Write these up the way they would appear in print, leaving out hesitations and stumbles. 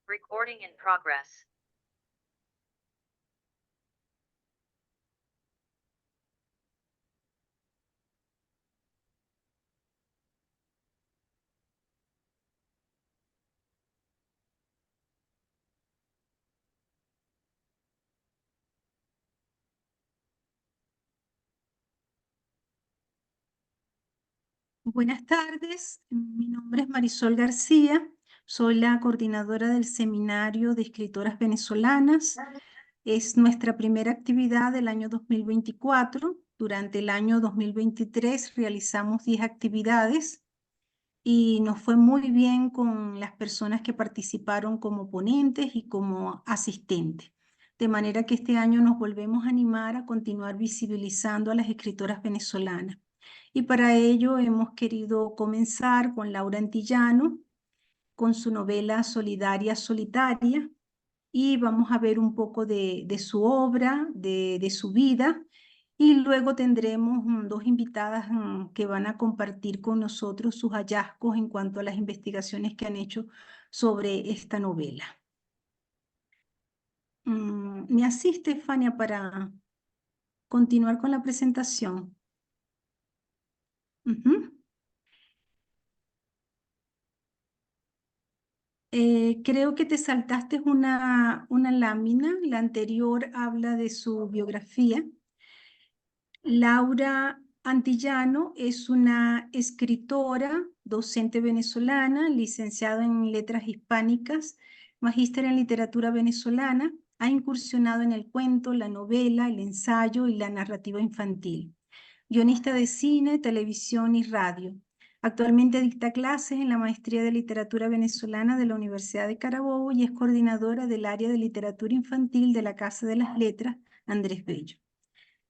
Recording in progress. Buenas tardes, mi nombre es Marisol García, soy la coordinadora del Seminario de Escritoras Venezolanas. Es nuestra primera actividad del año 2024. Durante el año 2023 realizamos 10 actividades y nos fue muy bien con las personas que participaron como ponentes y como asistentes. De manera que este año nos volvemos a animar a continuar visibilizando a las escritoras venezolanas. Y para ello hemos querido comenzar con Laura Antillano, con su novela Solidaria Solitaria, y vamos a ver un poco de su obra, de su vida, y luego tendremos dos invitadas que van a compartir con nosotros sus hallazgos en cuanto a las investigaciones que han hecho sobre esta novela. ¿Me asiste, Fania, para continuar con la presentación? Ujú. Creo que te saltaste una lámina. La anterior habla de su biografía. Laura Antillano es una escritora, docente venezolana, licenciada en Letras Hispánicas, magíster en Literatura Venezolana. Ha incursionado en el cuento, la novela, el ensayo y la narrativa infantil. Guionista de cine, televisión y radio. Actualmente dicta clases en la Maestría de Literatura Venezolana de la Universidad de Carabobo y es coordinadora del área de literatura infantil de la Casa de las Letras Andrés Bello.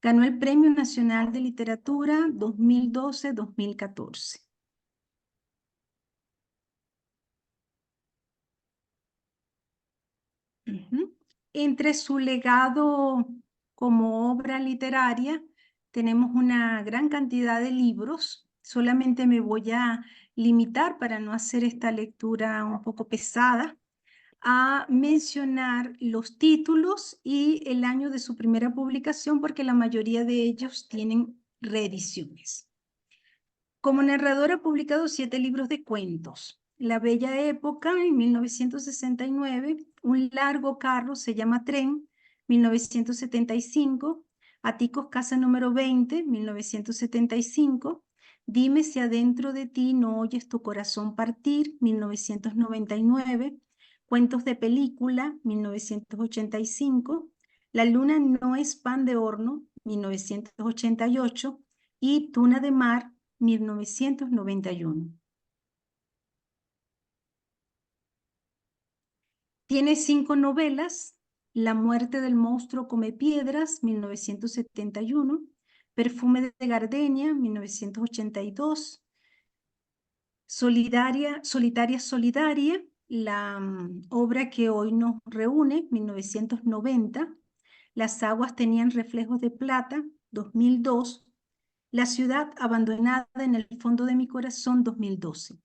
Ganó el Premio Nacional de Literatura 2012-2014. Entre su legado como obra literaria, tenemos una gran cantidad de libros. Solamente me voy a limitar, para no hacer esta lectura un poco pesada, a mencionar los títulos y el año de su primera publicación, porque la mayoría de ellos tienen reediciones. Como narradora ha publicado 7 libros de cuentos. La Bella Época, en 1969, Un largo carro se llama Tren, 1975, Aticos Casa número 20, 1975, Dime si adentro de ti no oyes tu corazón partir, 1999, Cuentos de película, 1985, La luna no es pan de horno, 1988, y Tuna de mar, 1991. Tiene 5 novelas: La muerte del monstruo come piedras, 1971, Perfume de gardenia, 1982, Solitaria Solidaria, la obra que hoy nos reúne, 1990, Las aguas tenían reflejos de plata, 2002, La ciudad abandonada en el fondo de mi corazón, 2012.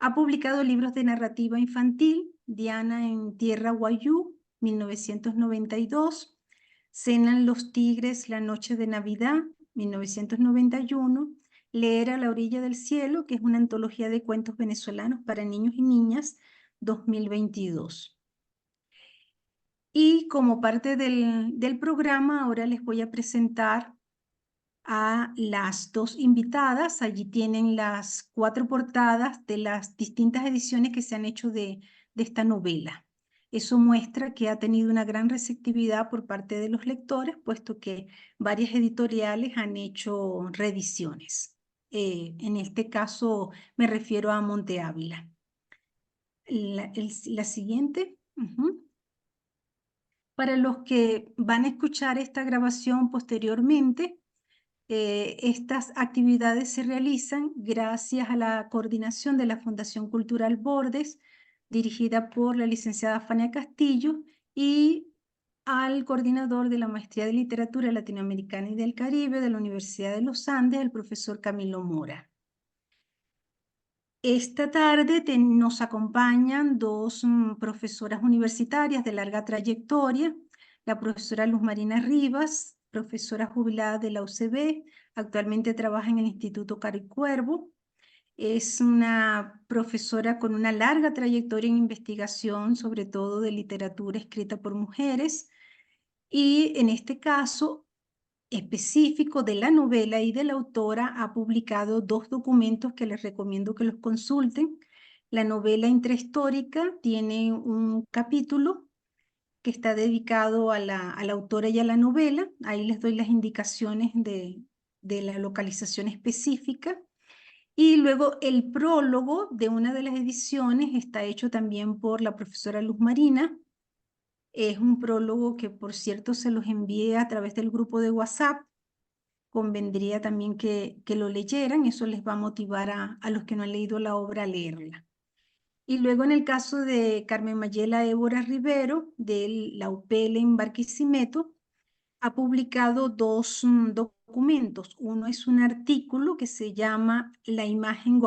Ha publicado libros de narrativa infantil: Diana en Tierra Guayú, 1992, Cenan los tigres la noche de Navidad, 1991, Leer a la orilla del cielo, que es una antología de cuentos venezolanos para niños y niñas, 2022. Y como parte del programa, ahora les voy a presentar a las 2 invitadas. Allí tienen las 4 portadas de las distintas ediciones que se han hecho de esta novela. Eso muestra que ha tenido una gran receptividad por parte de los lectores, puesto que varias editoriales han hecho reediciones. En este caso me refiero a Monte Ávila. La siguiente. Para los que van a escuchar esta grabación posteriormente, estas actividades se realizan gracias a la coordinación de la Fundación Cultural Bordes, dirigida por la licenciada Fania Castillo, y al coordinador de la Maestría de Literatura Latinoamericana y del Caribe de la Universidad de los Andes, el profesor Camilo Mora. Esta tarde nos acompañan dos profesoras universitarias de larga trayectoria, la profesora Luz Marina Rivas, profesora jubilada de la UCB, actualmente trabaja en el Instituto Caricuervo. Es una profesora con una larga trayectoria en investigación, sobre todo de literatura escrita por mujeres, y en este caso específico de la novela y de la autora ha publicado dos documentos que les recomiendo que los consulten. La novela intrahistórica tiene un capítulo que está dedicado a la autora y a la novela. Ahí les doy las indicaciones de la localización específica. Y luego el prólogo de una de las ediciones está hecho también por la profesora Luz Marina. Es un prólogo que, por cierto, se los envié a través del grupo de WhatsApp. Convendría también que lo leyeran, eso les va a motivar a los que no han leído la obra a leerla. Y luego en el caso de Carmen Mayela Évora Rivero, de la UPL en Barquisimeto, ha publicado dos documentos. Uno es un artículo que se llama La imagen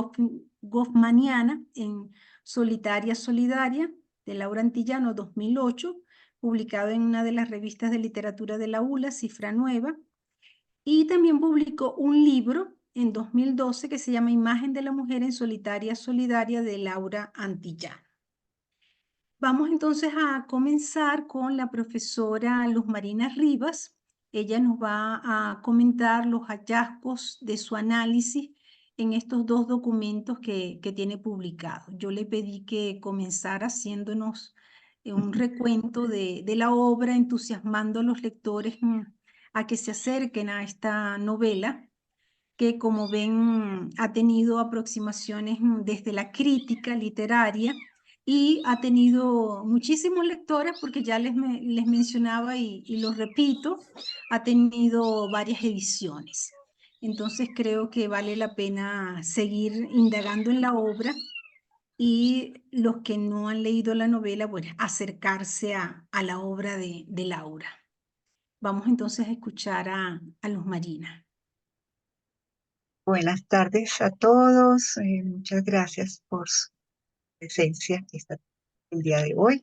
goffmaniana en Solitaria Solidaria, de Laura Antillano, 2008, publicado en una de las revistas de literatura de la ULA, Cifra Nueva. Y también publicó un libro en 2012 que se llama Imagen de la mujer en Solitaria Solidaria, de Laura Antillano. Vamos entonces a comenzar con la profesora Luz Marina Rivas. Ella nos va a comentar los hallazgos de su análisis en estos dos documentos que tiene publicados. Yo le pedí que comenzara haciéndonos un recuento de la obra, entusiasmando a los lectores a que se acerquen a esta novela, que como ven ha tenido aproximaciones desde la crítica literaria y ha tenido muchísimos lectores, porque ya les mencionaba y lo repito, ha tenido varias ediciones. Entonces creo que vale la pena seguir indagando en la obra, y los que no han leído la novela, bueno, acercarse a la obra de Laura. Vamos entonces a escuchar a Luz Marina. Buenas tardes a todos. Muchas gracias por su presencia el día de hoy.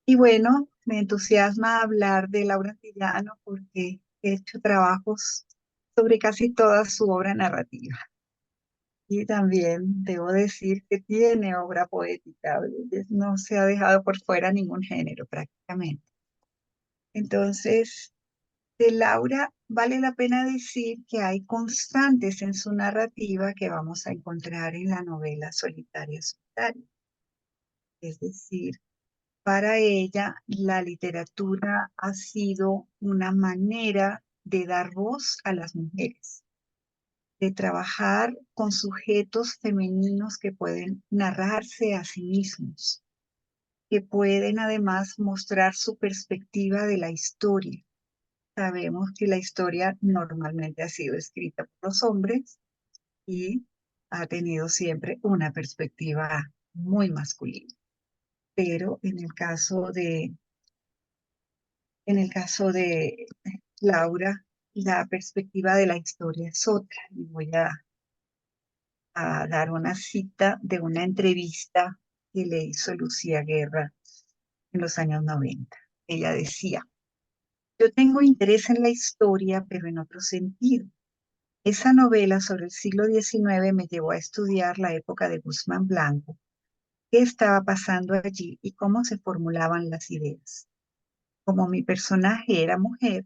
Y bueno, me entusiasma hablar de Laura Antillano porque he hecho trabajos sobre casi toda su obra narrativa. Y también debo decir que tiene obra poética. No se ha dejado por fuera ningún género prácticamente. Entonces, de Laura vale la pena decir que hay constantes en su narrativa que vamos a encontrar en la novela Solitaria Solitaria. Es decir, para ella la literatura ha sido una manera de dar voz a las mujeres, de trabajar con sujetos femeninos que pueden narrarse a sí mismos, que pueden además mostrar su perspectiva de la historia. Sabemos que la historia normalmente ha sido escrita por los hombres y ha tenido siempre una perspectiva muy masculina. Pero en el caso de Laura, la perspectiva de la historia es otra. Y voy a dar una cita de una entrevista que le hizo Lucía Guerra en los años 90. Ella decía: yo tengo interés en la historia, pero en otro sentido. Esa novela sobre el siglo XIX me llevó a estudiar la época de Guzmán Blanco, qué estaba pasando allí y cómo se formulaban las ideas. Como mi personaje era mujer,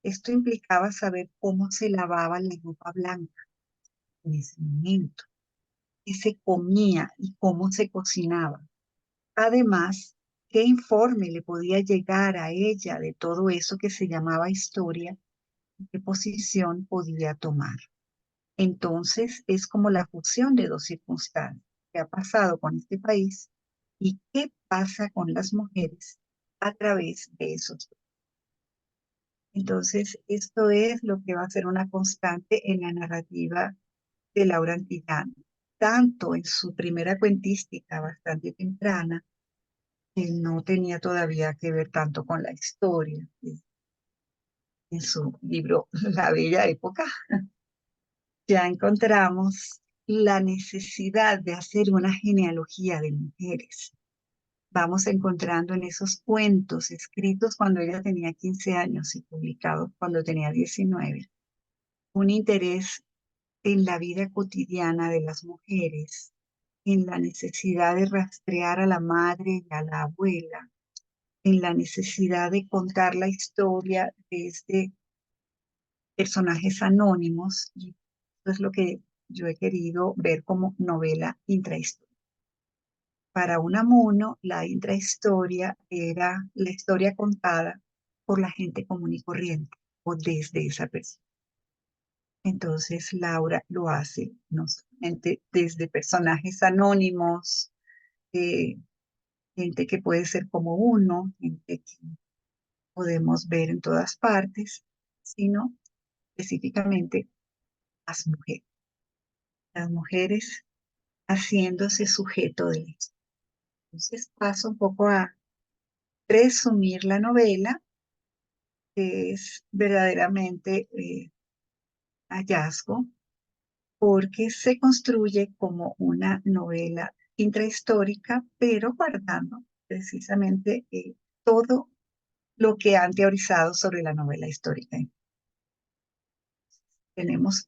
esto implicaba saber cómo se lavaba la ropa blanca en ese momento, qué se comía y cómo se cocinaba. Además, qué informe le podía llegar a ella de todo eso que se llamaba historia y qué posición podía tomar. Entonces, es como la fusión de dos circunstancias. ¿Qué ha pasado con este país y qué pasa con las mujeres a través de esos dos? Entonces, esto es lo que va a ser una constante en la narrativa de Laura Antillano, tanto en su primera cuentística bastante temprana, que no tenía todavía que ver tanto con la historia, en su libro La Bella Época, ya encontramos la necesidad de hacer una genealogía de mujeres. Vamos encontrando en esos cuentos escritos cuando ella tenía 15 años y publicados cuando tenía 19, un interés en la vida cotidiana de las mujeres, en la necesidad de rastrear a la madre y a la abuela, en la necesidad de contar la historia desde personajes anónimos, y eso es lo que yo he querido ver como novela intrahistórica. Para Unamuno, la intrahistoria era la historia contada por la gente común y corriente, o desde esa persona. Entonces Laura lo hace no solamente desde personajes anónimos, eh, gente que puede ser como uno, gente que podemos ver en todas partes, sino específicamente las mujeres haciéndose sujeto de esto. Entonces paso un poco a resumir la novela, que es verdaderamente hallazgo, porque se construye como una novela intrahistórica, pero guardando precisamente todo lo que han teorizado sobre la novela histórica. Tenemos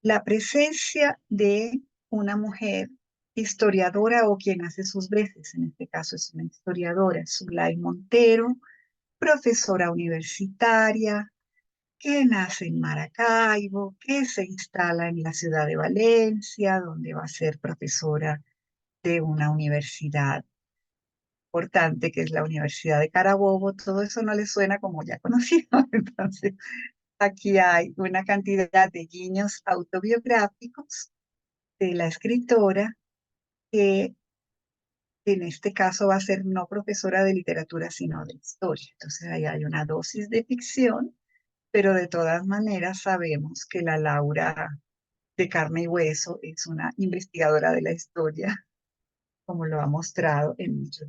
la presencia de una mujer historiadora o quien hace sus veces, en este caso es una historiadora, Zulay Montero, profesora universitaria, que nace en Maracaibo, que se instala en la ciudad de Valencia, donde va a ser profesora de una universidad importante, que es la Universidad de Carabobo. Todo eso no le suena como ya conocido. Entonces, aquí hay una cantidad de guiños autobiográficos de la escritora, que en este caso va a ser no profesora de literatura, sino de historia. Entonces, ahí hay una dosis de ficción, pero de todas maneras sabemos que la Laura de carne y hueso es una investigadora de la historia, como lo ha mostrado en muchos.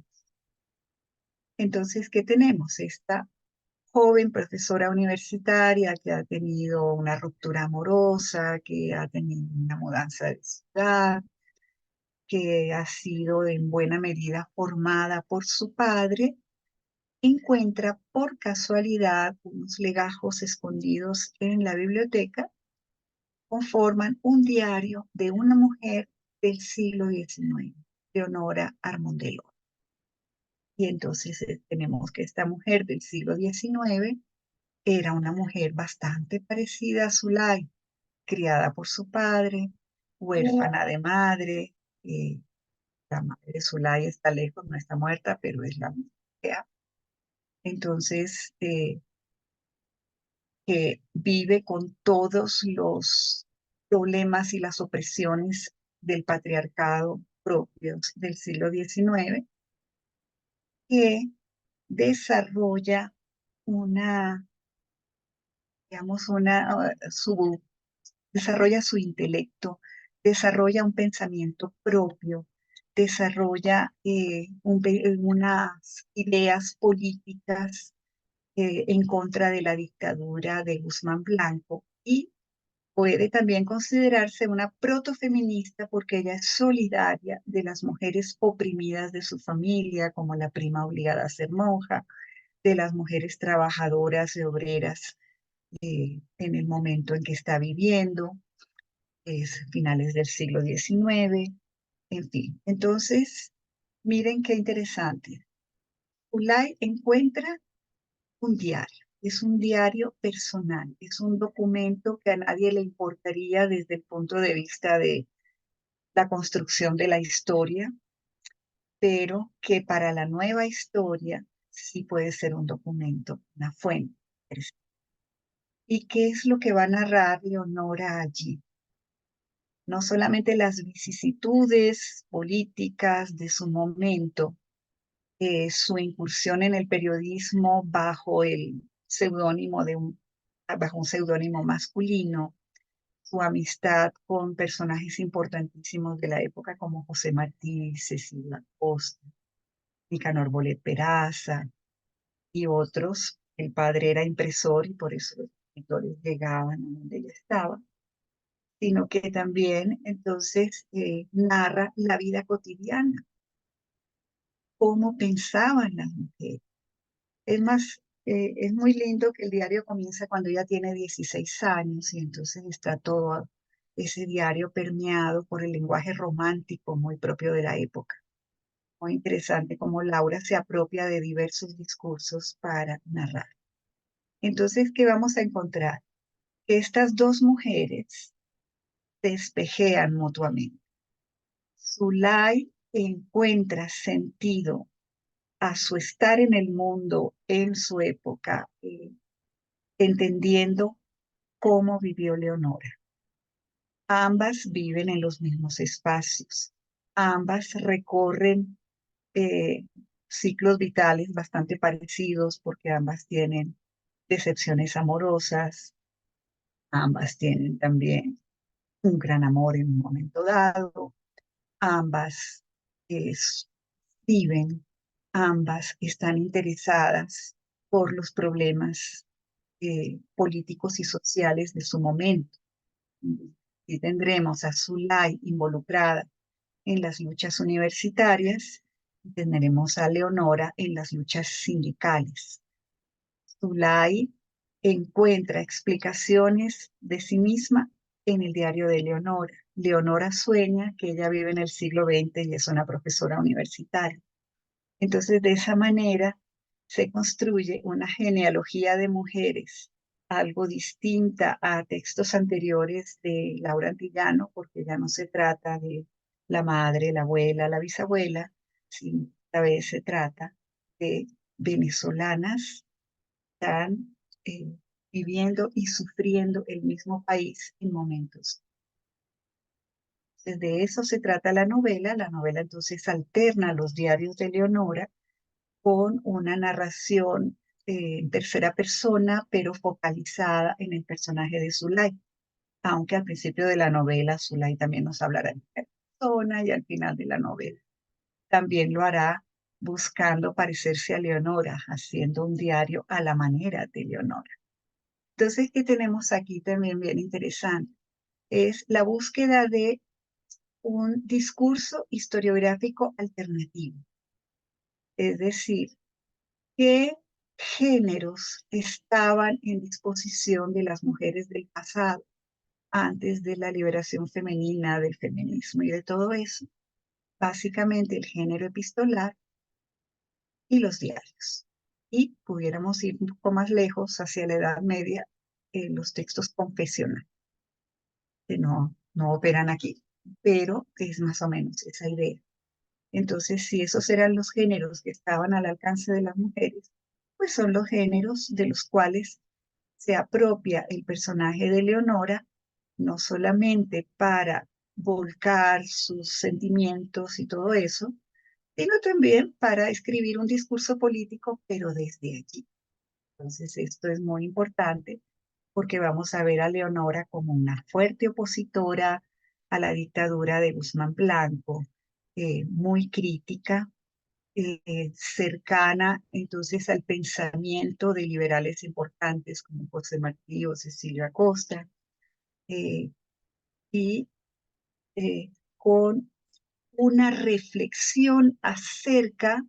Entonces, ¿qué tenemos? Esta joven profesora universitaria que ha tenido una ruptura amorosa, que ha tenido una mudanza de ciudad, que ha sido en buena medida formada por su padre, encuentra por casualidad unos legajos escondidos en la biblioteca, conforman un diario de una mujer del siglo XIX, Leonora Armondello. Y entonces tenemos que esta mujer del siglo XIX era una mujer bastante parecida a Zulay, criada por su padre, huérfana de madre. La madre de Zulay está lejos, no está muerta, pero es la mujer. Entonces, que vive con todos los problemas y las opresiones del patriarcado propios del siglo XIX, que desarrolla una, digamos, desarrolla su intelecto, desarrolla un pensamiento propio, desarrolla unas ideas políticas en contra de la dictadura de Guzmán Blanco, y puede también considerarse una protofeminista porque ella es solidaria de las mujeres oprimidas de su familia, como la prima obligada a ser monja, de las mujeres trabajadoras y obreras en el momento en que está viviendo, es finales del siglo XIX, en fin. Entonces, miren qué interesante. Ulay encuentra un diario. Es un diario personal, es un documento que a nadie le importaría desde el punto de vista de la construcción de la historia, pero que para la nueva historia sí puede ser un documento, una fuente. ¿Y qué es lo que va a narrar Leonora allí? No solamente las vicisitudes políticas de su momento, su incursión en el periodismo bajo un seudónimo masculino, su amistad con personajes importantísimos de la época como José Martí, Cecilia Costa, Nicanor Bolet Peraza y otros. El padre era impresor y por eso los escritores llegaban a donde ella estaba. sino que también entonces narra la vida cotidiana, cómo pensaban las mujeres. Es más, es muy lindo que el diario comienza cuando ella tiene 16 años y entonces está todo ese diario permeado por el lenguaje romántico muy propio de la época. Muy interesante cómo Laura se apropia de diversos discursos para narrar. Entonces, ¿qué vamos a encontrar? Que estas dos mujeres se espejean mutuamente. Zulay encuentra sentido a su estar en el mundo en su época, entendiendo cómo vivió Leonora. Ambas viven en los mismos espacios, ambas recorren eh, ciclos vitales bastante parecidos porque ambas tienen decepciones amorosas, ambas tienen también un gran amor en un momento dado, ambas viven, ambas están interesadas por los problemas políticos y sociales de su momento. Y tendremos a Zulay involucrada en las luchas universitarias y tendremos a Leonora en las luchas sindicales. Zulay encuentra explicaciones de sí misma en el diario de Leonora. Leonora sueña que ella vive en el siglo XX y es una profesora universitaria. Entonces, de esa manera se construye una genealogía de mujeres, algo distinta a textos anteriores de Laura Antillano, porque ya no se trata de la madre, la abuela, la bisabuela, sino esta vez se trata de venezolanas que están viviendo y sufriendo el mismo país en momentos. De eso se trata la novela. La novela entonces alterna los diarios de Leonora con una narración en tercera persona, pero focalizada en el personaje de Zulay. Aunque al principio de la novela Zulay también nos hablará en tercera persona y al final de la novela también lo hará buscando parecerse a Leonora, haciendo un diario a la manera de Leonora. Entonces, ¿qué tenemos aquí también bien interesante? Es la búsqueda de un discurso historiográfico alternativo. Es decir, ¿qué géneros estaban en disposición de las mujeres del pasado antes de la liberación femenina, del feminismo y de todo eso? Básicamente el género epistolar y los diarios. Y pudiéramos ir un poco más lejos, hacia la Edad Media, los textos confesionales, que no operan aquí, pero es más o menos esa idea. Entonces, si esos eran los géneros que estaban al alcance de las mujeres, pues son los géneros de los cuales se apropia el personaje de Leonora, no solamente para volcar sus sentimientos y todo eso, sino también para escribir un discurso político, pero desde allí. Entonces, esto es muy importante porque vamos a ver a Leonora como una fuerte opositora a la dictadura de Guzmán Blanco, muy crítica, cercana entonces al pensamiento de liberales importantes como José Martí o Cecilia Acosta, eh, y con una reflexión acerca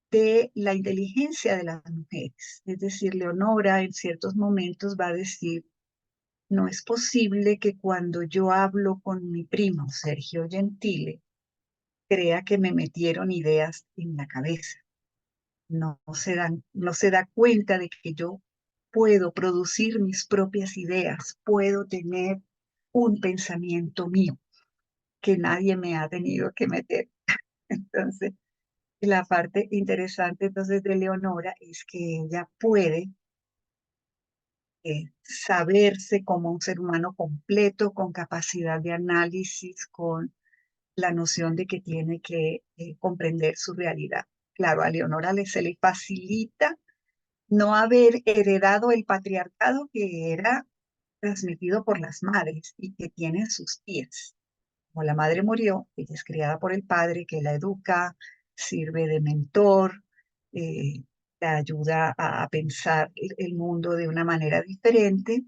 de la inteligencia de las mujeres. Es decir, Leonora en ciertos momentos va a decir, no es posible que cuando yo hablo con mi primo Sergio Gentile, crea que me metieron ideas en la cabeza. No se da cuenta de que yo puedo producir mis propias ideas, puedo tener un pensamiento mío que nadie me ha tenido que meter. Entonces, la parte interesante entonces de Leonora es que ella puede saberse como un ser humano completo, con capacidad de análisis, con la noción de que tiene que comprender su realidad. Claro, a Leonora se le facilita no haber heredado el patriarcado que era transmitido por las madres y que tienen sus tías. Como la madre murió, ella es criada por el padre que la educa, sirve de mentor, eh, la ayuda a pensar el mundo de una manera diferente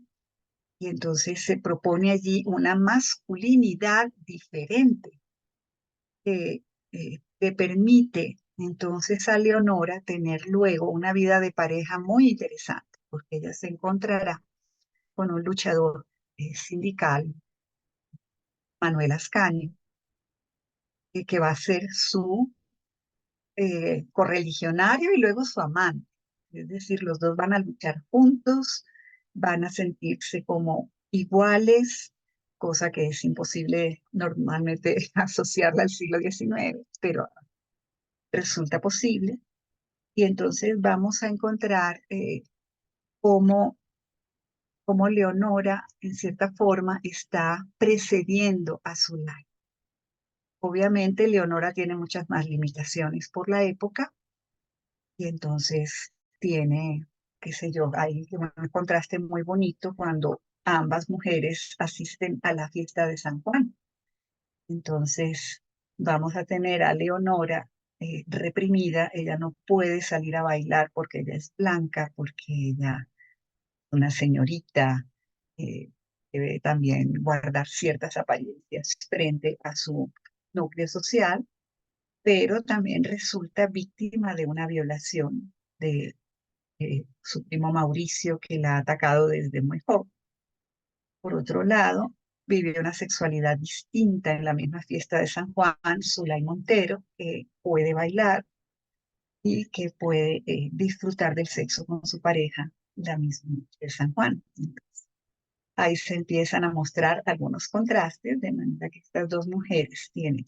Y entonces se propone allí una masculinidad diferente que le permite entonces a Leonora tener luego una vida de pareja muy interesante, porque ella se encontrará con un luchador sindical, Manuel Ascanio, que va a ser su correligionario y luego su amante. Es decir, los dos van a luchar juntos, van a sentirse como iguales, cosa que es imposible normalmente asociarla al siglo XIX, pero resulta posible. Y entonces vamos a encontrar cómo, cómo Leonora, en cierta forma, está precediendo a Zulay. Obviamente, Leonora tiene muchas más limitaciones por la época, y entonces tiene, qué sé yo, hay un contraste muy bonito cuando ambas mujeres asisten a la fiesta de San Juan. Entonces vamos a tener a Leonora reprimida, ella no puede salir a bailar porque ella es blanca, porque ella es una señorita, eh, debe también guardar ciertas apariencias frente a su núcleo social, pero también resulta víctima de una violación de su primo Mauricio, que la ha atacado desde muy joven. Por otro lado, vive una sexualidad distinta en la misma fiesta de San Juan, Zulay Montero, que puede bailar y que puede disfrutar del sexo con su pareja la misma noche de San Juan. Entonces, ahí se empiezan a mostrar algunos contrastes, de manera que estas dos mujeres tienen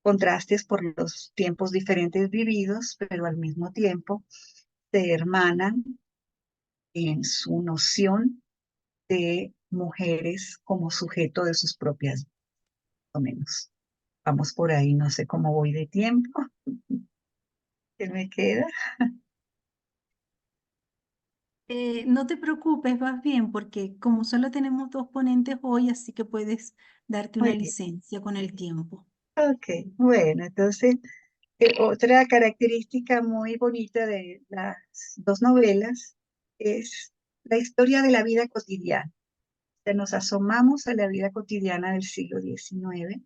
contrastes por los tiempos diferentes vividos, pero al mismo tiempo se hermanan en su noción de mujeres como sujeto de sus propias vidas, o menos. Vamos por ahí, no sé cómo voy de tiempo. ¿Qué me queda? No te preocupes, vas bien, porque como solo tenemos dos ponentes hoy, así que puedes darte una Muy bien. licencia con el tiempo. Ok, bueno, entonces otra característica muy bonita de las dos novelas es la historia de la vida cotidiana. O sea, nos asomamos a la vida cotidiana del siglo XIX.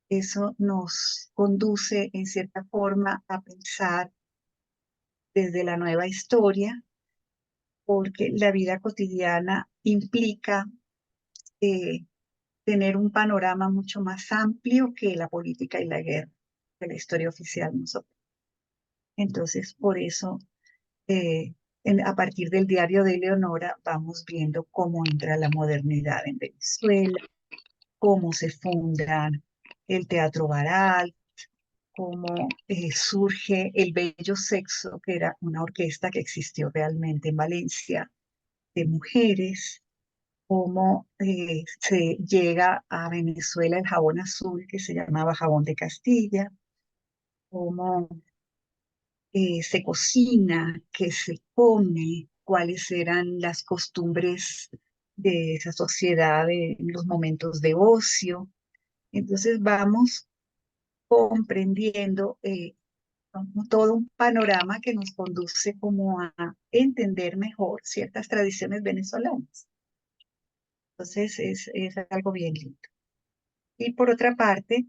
Eso nos conduce en cierta forma a pensar desde la nueva historia, porque la vida cotidiana implica eh, tener un panorama mucho más amplio que la política y la guerra, que la historia oficial nos ofrece. Entonces, por eso, a partir del diario de Leonora, vamos viendo cómo entra la modernidad en Venezuela, cómo se fundan el Teatro Baral, cómo surge el Bello Sexo, que era una orquesta que existió realmente en Valencia, de mujeres, cómo se llega a Venezuela el jabón azul, que se llamaba jabón de Castilla, cómo se cocina, qué se come, cuáles eran las costumbres de esa sociedad en los momentos de ocio. Entonces vamos comprendiendo como todo un panorama que nos conduce como a entender mejor ciertas tradiciones venezolanas. Entonces es algo bien lindo. Y por otra parte,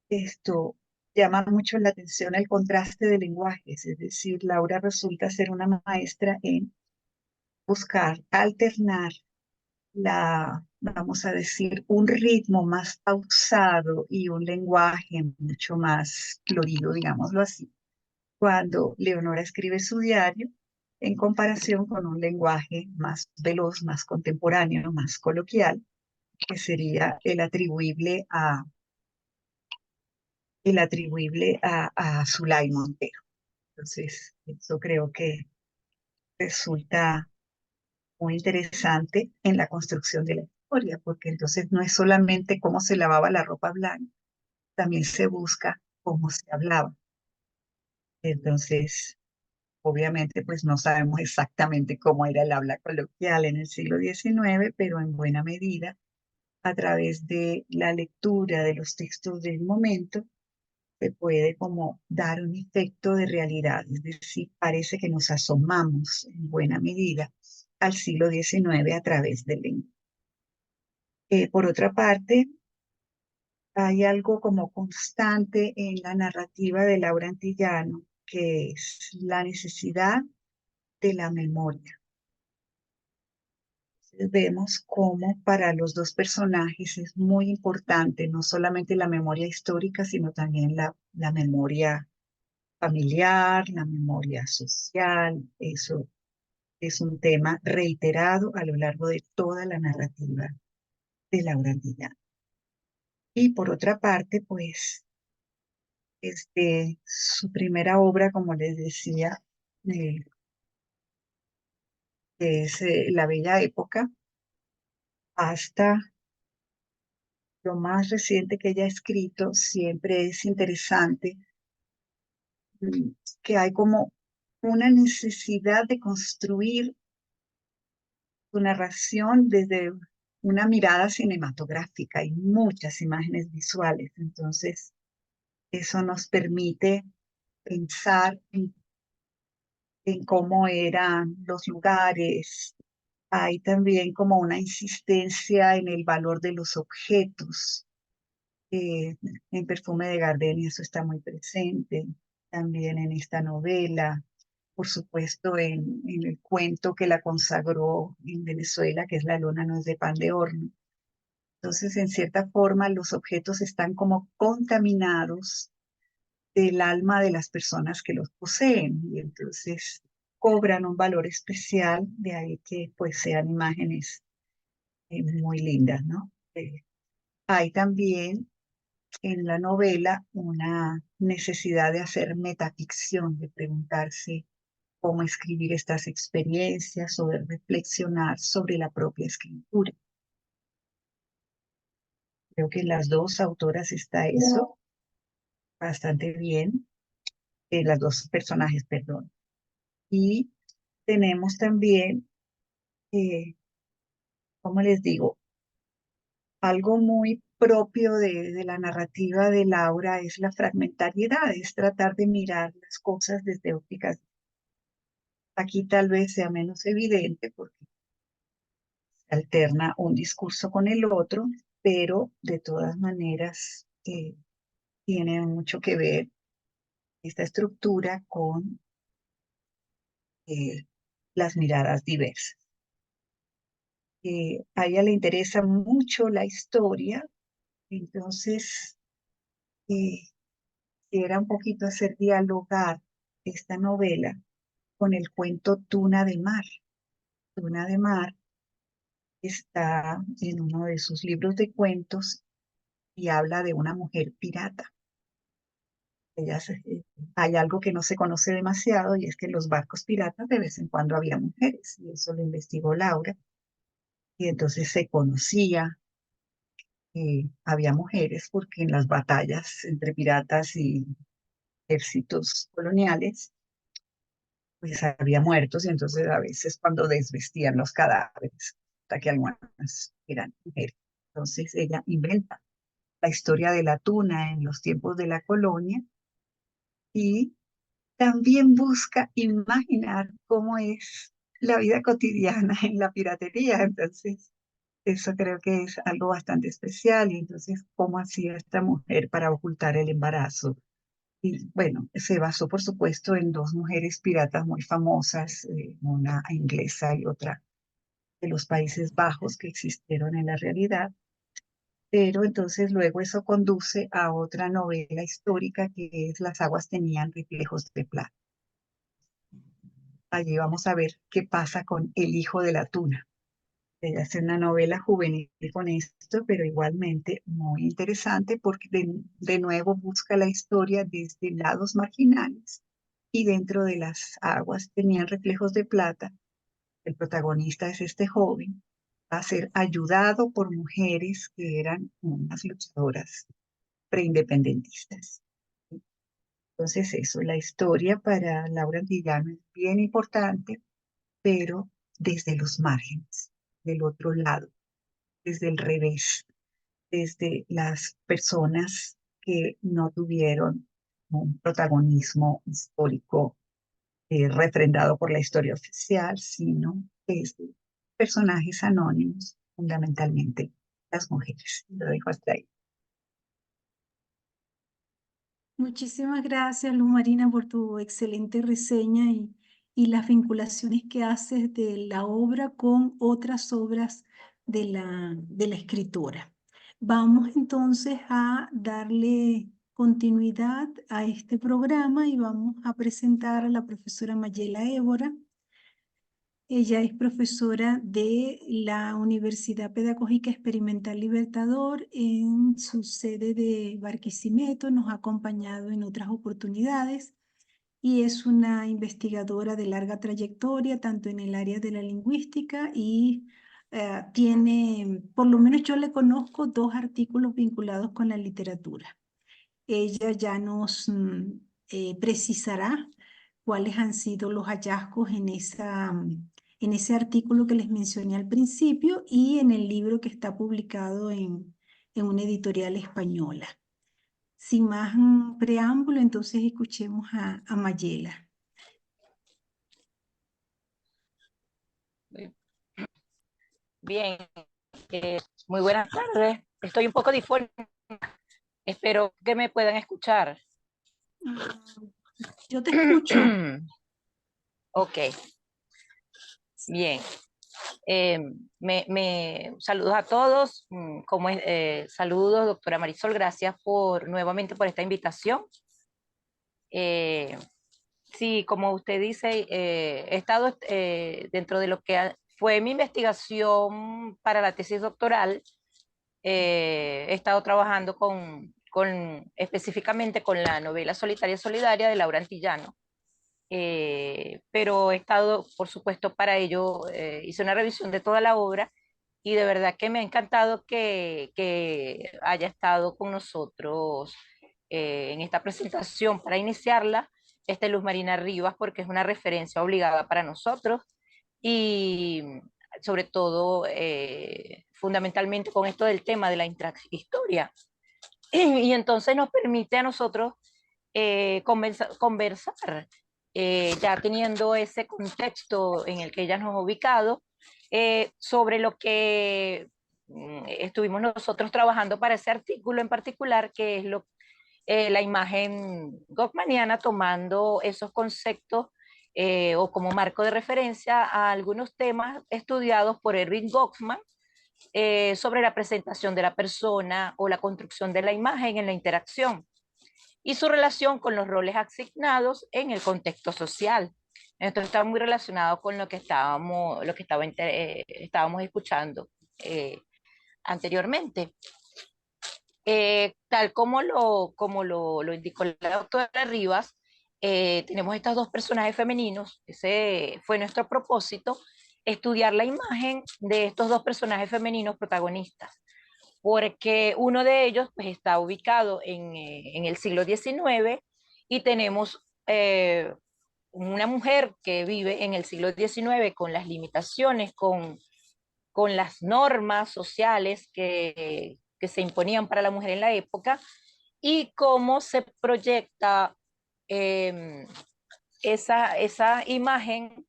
esto llama mucho la atención el contraste de lenguajes, es decir, Laura resulta ser una maestra en buscar alternar vamos a decir, un ritmo más pausado y un lenguaje mucho más florido, digámoslo así, cuando Leonora escribe su diario en comparación con un lenguaje más veloz, más contemporáneo, más coloquial, que sería el atribuible a Zulay Montero. Entonces, eso creo que resulta muy interesante en la construcción de la historia, porque entonces no es solamente cómo se lavaba la ropa blanca, también se busca cómo se hablaba. Entonces, obviamente, pues no sabemos exactamente cómo era el habla coloquial en el siglo XIX, pero en buena medida, a través de la lectura de los textos del momento, se puede como dar un efecto de realidad, es decir, parece que nos asomamos en buena medida al siglo XIX a través del lenguaje. Por otra parte, hay algo como constante en la narrativa de Laura Antillano, que es la necesidad de la memoria. Entonces, vemos cómo para los dos personajes es muy importante no solamente la memoria histórica, sino también la memoria familiar, la memoria social. Eso es un tema reiterado a lo largo de toda la narrativa de Laura Antillano. Y por otra parte, pues, su primera obra, como les decía, eh, que es La Bella Época, hasta lo más reciente que ella ha escrito, siempre es interesante mm, que hay como una necesidad de construir su narración desde una mirada cinematográfica y muchas imágenes visuales. Entonces, eso nos permite pensar en cómo eran los lugares. Hay también como una insistencia en el valor de los objetos. En Perfume de Gardenia eso está muy presente, también en esta novela, por supuesto en el cuento que la consagró en Venezuela, que es La luna no es de pan de horno. Entonces, en cierta forma, los objetos están como contaminados del alma de las personas que los poseen y entonces cobran un valor especial, de ahí que pues sean imágenes muy lindas, ¿no? Hay también en la novela una necesidad de hacer metaficción, de preguntarse cómo escribir estas experiencias o de reflexionar sobre la propia escritura. Creo que en las dos autoras está eso bastante bien, las dos personajes, perdón. Y tenemos también, ¿cómo les digo? Algo muy propio de la narrativa de Laura es la fragmentariedad, es tratar de mirar las cosas desde ópticas. Aquí tal vez sea menos evidente porque se alterna un discurso con el otro, pero de todas maneras tiene mucho que ver esta estructura con eh, las miradas diversas. A ella le interesa mucho la historia, entonces eh, quisiera un poquito hacer dialogar esta novela con el cuento Tuna de Mar. Tuna de Mar está en uno de sus libros de cuentos y habla de una mujer pirata. Hay algo que no se conoce demasiado y es que en los barcos piratas de vez en cuando había mujeres y eso lo investigó Laura y entonces se conocía que había mujeres porque en las batallas entre piratas y ejércitos coloniales pues había muertos y entonces a veces cuando desvestían los cadáveres, hasta que algunas eran mujeres. Entonces ella inventa la historia de la tuna en los tiempos de la colonia y también busca imaginar cómo es la vida cotidiana en la piratería. Entonces, eso creo que es algo bastante especial. Y entonces, ¿cómo hacía esta mujer para ocultar el embarazo? Y bueno, se basó, por supuesto, en dos mujeres piratas muy famosas, una inglesa y otra de los Países Bajos que existieron en la realidad. Pero entonces luego eso conduce a otra novela histórica que es Las aguas tenían reflejos de plata. Allí vamos a ver qué pasa con El hijo de la tuna. Ella hace una novela juvenil con esto, pero igualmente muy interesante porque de nuevo busca la historia desde lados marginales y dentro de las aguas tenían reflejos de plata. El protagonista es este joven, va a ser ayudado por mujeres que eran unas luchadoras preindependentistas. Entonces eso, la historia para Laura Antillano es bien importante, pero desde los márgenes, del otro lado, desde el revés, desde las personas que no tuvieron un protagonismo histórico refrendado por la historia oficial, sino es de personajes anónimos, fundamentalmente las mujeres. Lo dejo hasta ahí. Muchísimas gracias, Luz Marina, por tu excelente reseña y las vinculaciones que haces de la obra con otras obras de la escritora. Vamos entonces a darle continuidad a este programa y vamos a presentar a la profesora Mayela Évora. Ella es profesora de la Universidad Pedagógica Experimental Libertador en su sede de Barquisimeto. Nos ha acompañado en otras oportunidades y es una investigadora de larga trayectoria, tanto en el área de la lingüística y tiene, por lo menos yo le conozco, 2 artículos vinculados con la literatura. Ella ya nos precisará cuáles han sido los hallazgos en ese artículo que les mencioné al principio y en el libro que está publicado en una editorial española. Sin más preámbulo, entonces escuchemos a Mayela. Bien, muy buenas tardes. Estoy un poco difónica. Espero que me puedan escuchar. Yo te escucho. Ok, bien. Saludos a todos. Saludos, doctora Marisol. Gracias nuevamente por esta invitación. Sí, como usted dice, he estado dentro de lo que fue mi investigación para la tesis doctoral. He estado trabajando específicamente con la novela Solitaria Solidaria de Laura Antillano. Pero he estado, por supuesto, para ello, hice una revisión de toda la obra y de verdad que me ha encantado que haya estado con nosotros en esta presentación para iniciarla, Luz Marina Rivas, porque es una referencia obligada para nosotros y sobre todo, fundamentalmente con esto del tema de la intrahistoria. Y entonces nos permite a nosotros conversar, ya teniendo ese contexto en el que ella nos ha ubicado, sobre lo que estuvimos nosotros trabajando para ese artículo en particular, que es la imagen goffmaniana, tomando esos conceptos o como marco de referencia a algunos temas estudiados por Erving Goffman sobre la presentación de la persona o la construcción de la imagen en la interacción y su relación con los roles asignados en el contexto social. Esto está muy relacionado con lo que estábamos escuchando anteriormente. Tal como lo indicó la doctora Rivas, tenemos estos 2 personajes femeninos. Ese fue nuestro propósito, estudiar la imagen de estos 2 personajes femeninos protagonistas, porque uno de ellos pues, está ubicado en el siglo XIX y tenemos una mujer que vive en el siglo XIX con las limitaciones, con las normas sociales que se imponían para la mujer en la época y cómo se proyecta esa imagen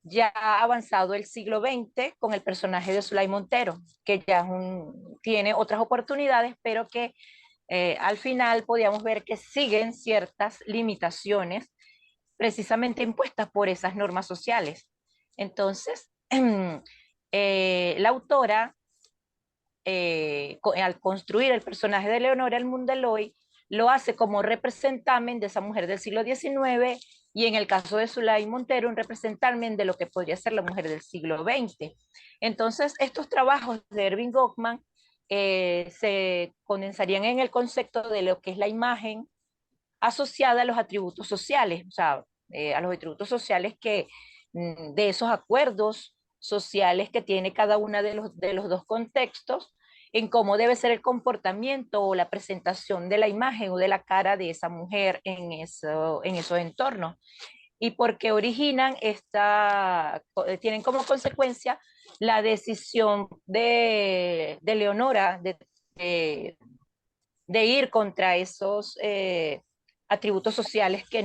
ya ha avanzado el siglo XX con el personaje de Zulay Montero, que ya tiene otras oportunidades, pero que al final podíamos ver que siguen ciertas limitaciones precisamente impuestas por esas normas sociales. Entonces, la autora, al construir el personaje de Leonora el Mundeloy, lo hace como representamen de esa mujer del siglo XIX y en el caso de Zulay Montero, un representamen de lo que podría ser la mujer del siglo XX. Entonces, estos trabajos de Erving Goffman se condensarían en el concepto de lo que es la imagen asociada a los atributos sociales, o sea, a los atributos sociales de esos acuerdos sociales que tiene cada uno de los 2 contextos, en cómo debe ser el comportamiento o la presentación de la imagen o de la cara de esa mujer en esos entornos. Y porque tienen como consecuencia la decisión de Leonora de ir contra esos atributos sociales que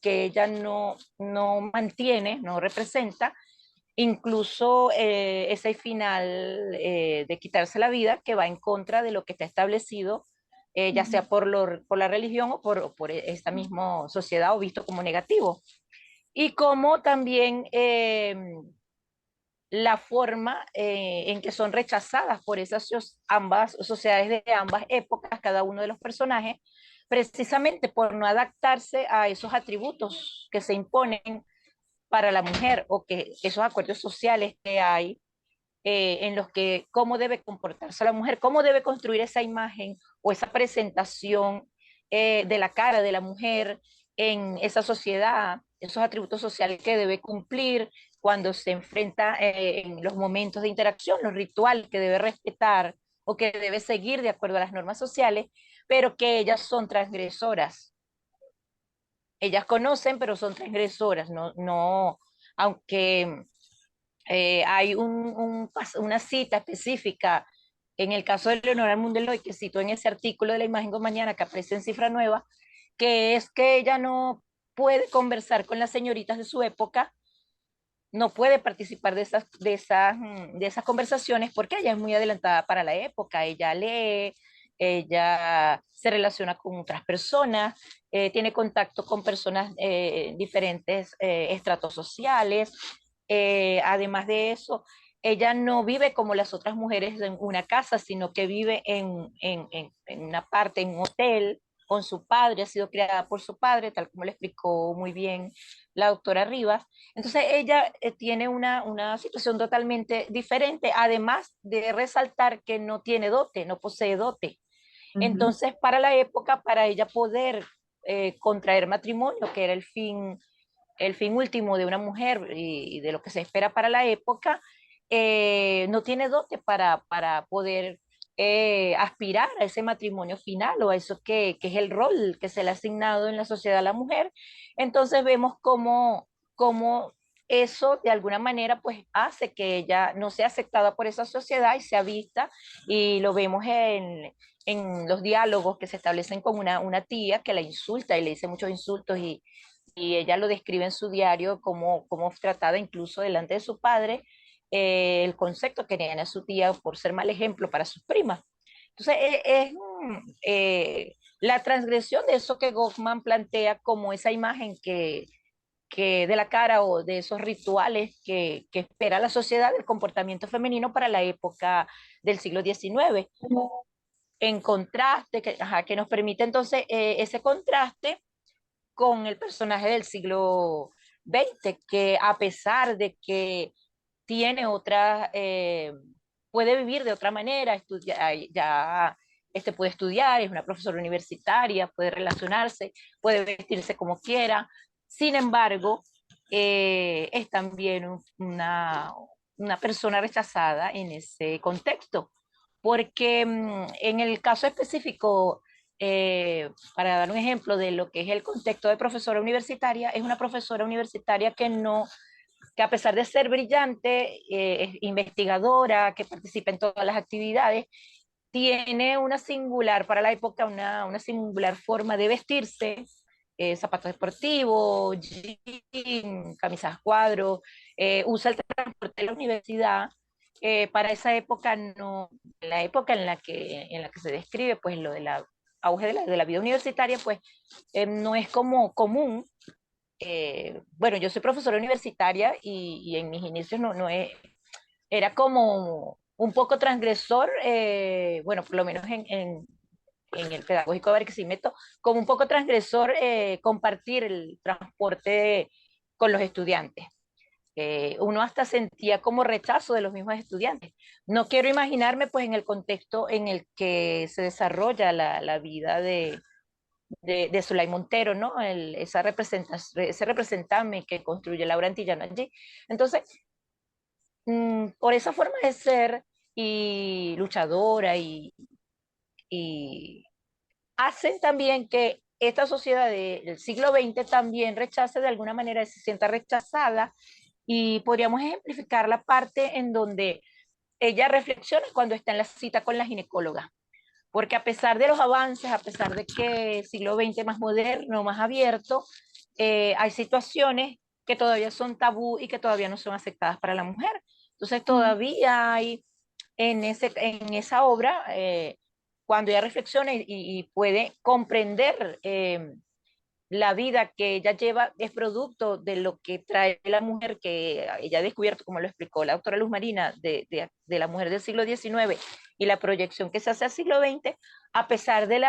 ella no mantiene, no representa, incluso ese final de quitarse la vida que va en contra de lo que está establecido, ya sea por la religión o por esta misma sociedad o visto como negativo. Y como también la forma en que son rechazadas por esas ambas sociedades de ambas épocas, cada uno de los personajes, precisamente por no adaptarse a esos atributos que se imponen para la mujer o que esos acuerdos sociales que hay en los que cómo debe comportarse la mujer, cómo debe construir esa imagen o esa presentación de la cara de la mujer en esa sociedad, esos atributos sociales que debe cumplir cuando se enfrenta en los momentos de interacción, los rituales que debe respetar o que debe seguir de acuerdo a las normas sociales, pero que ellas son transgresoras. Ellas conocen, pero son transgresoras, aunque hay una cita específica en el caso de Leonora Mundeloy que citó en ese artículo de la Imagen con Mañana que aparece en Cifra Nueva, que es que ella no puede conversar con las señoritas de su época, no puede participar de esas conversaciones porque ella es muy adelantada para la época, ella lee, ella se relaciona con otras personas, tiene contacto con personas diferentes estratos sociales, además de eso, ella no vive como las otras mujeres en una casa, sino que vive en una parte, en un hotel, con su padre, ha sido criada por su padre, tal como le explicó muy bien la doctora Rivas. Entonces ella tiene una situación totalmente diferente, además de resaltar que no tiene dote, no posee dote. Entonces, para la época, para ella poder contraer matrimonio, que era el fin último de una mujer y de lo que se espera para la época, no tiene dote para poder aspirar a ese matrimonio final o a eso que es el rol que se le ha asignado en la sociedad a la mujer. Entonces vemos cómo eso de alguna manera pues hace que ella no sea aceptada por esa sociedad y sea vista, y lo vemos en los diálogos que se establecen con una tía que la insulta y le dice muchos insultos, y ella lo describe en su diario como tratada incluso delante de su padre, el concepto que tenía su tía por ser mal ejemplo para sus primas. Entonces, la transgresión de eso que Goffman plantea como esa imagen que de la cara o de esos rituales que espera la sociedad del comportamiento femenino para la época del siglo XIX. En contraste, que nos permite entonces ese contraste con el personaje del siglo XX, que a pesar de que tiene puede vivir de otra manera, ya puede estudiar, es una profesora universitaria, puede relacionarse, puede vestirse como quiera, sin embargo, es también una persona rechazada en ese contexto, porque en el caso específico, para dar un ejemplo de lo que es el contexto de profesora universitaria, es una profesora universitaria que a pesar de ser brillante, es investigadora, que participa en todas las actividades, tiene una singular, para la época, una singular forma de vestirse, zapatos deportivos, jean, camisas cuadros, usa el transporte de la universidad. Para esa época, no, la época en la que se describe pues lo de la auge de la vida universitaria, pues no es como común. Bueno, yo soy profesora universitaria y en mis inicios era como un poco transgresor, bueno, por lo menos en el pedagógico de Barquisimeto, como un poco transgresor compartir el transporte con los estudiantes. Uno hasta sentía como rechazo de los mismos estudiantes. No quiero imaginarme pues en el contexto en el que se desarrolla la vida de Zulay Montero, ¿no? Ese representante que construye Laura Antillano allí. Entonces, por esa forma de ser y luchadora y hacen también que esta sociedad del siglo XX también rechace de alguna manera, se sienta rechazada, y podríamos ejemplificar la parte en donde ella reflexiona cuando está en la cita con la ginecóloga. porque a pesar de los avances, a pesar de que el siglo XX es más moderno, más abierto, hay situaciones que todavía son tabú y que todavía no son aceptadas para la mujer. Entonces todavía hay en esa obra, cuando ella reflexiona y puede comprender la vida que ella lleva, es producto de lo que trae la mujer, que ella ha descubierto, como lo explicó la doctora Luz Marina, de la mujer del siglo XIX y la proyección que se hace al siglo XX, a pesar de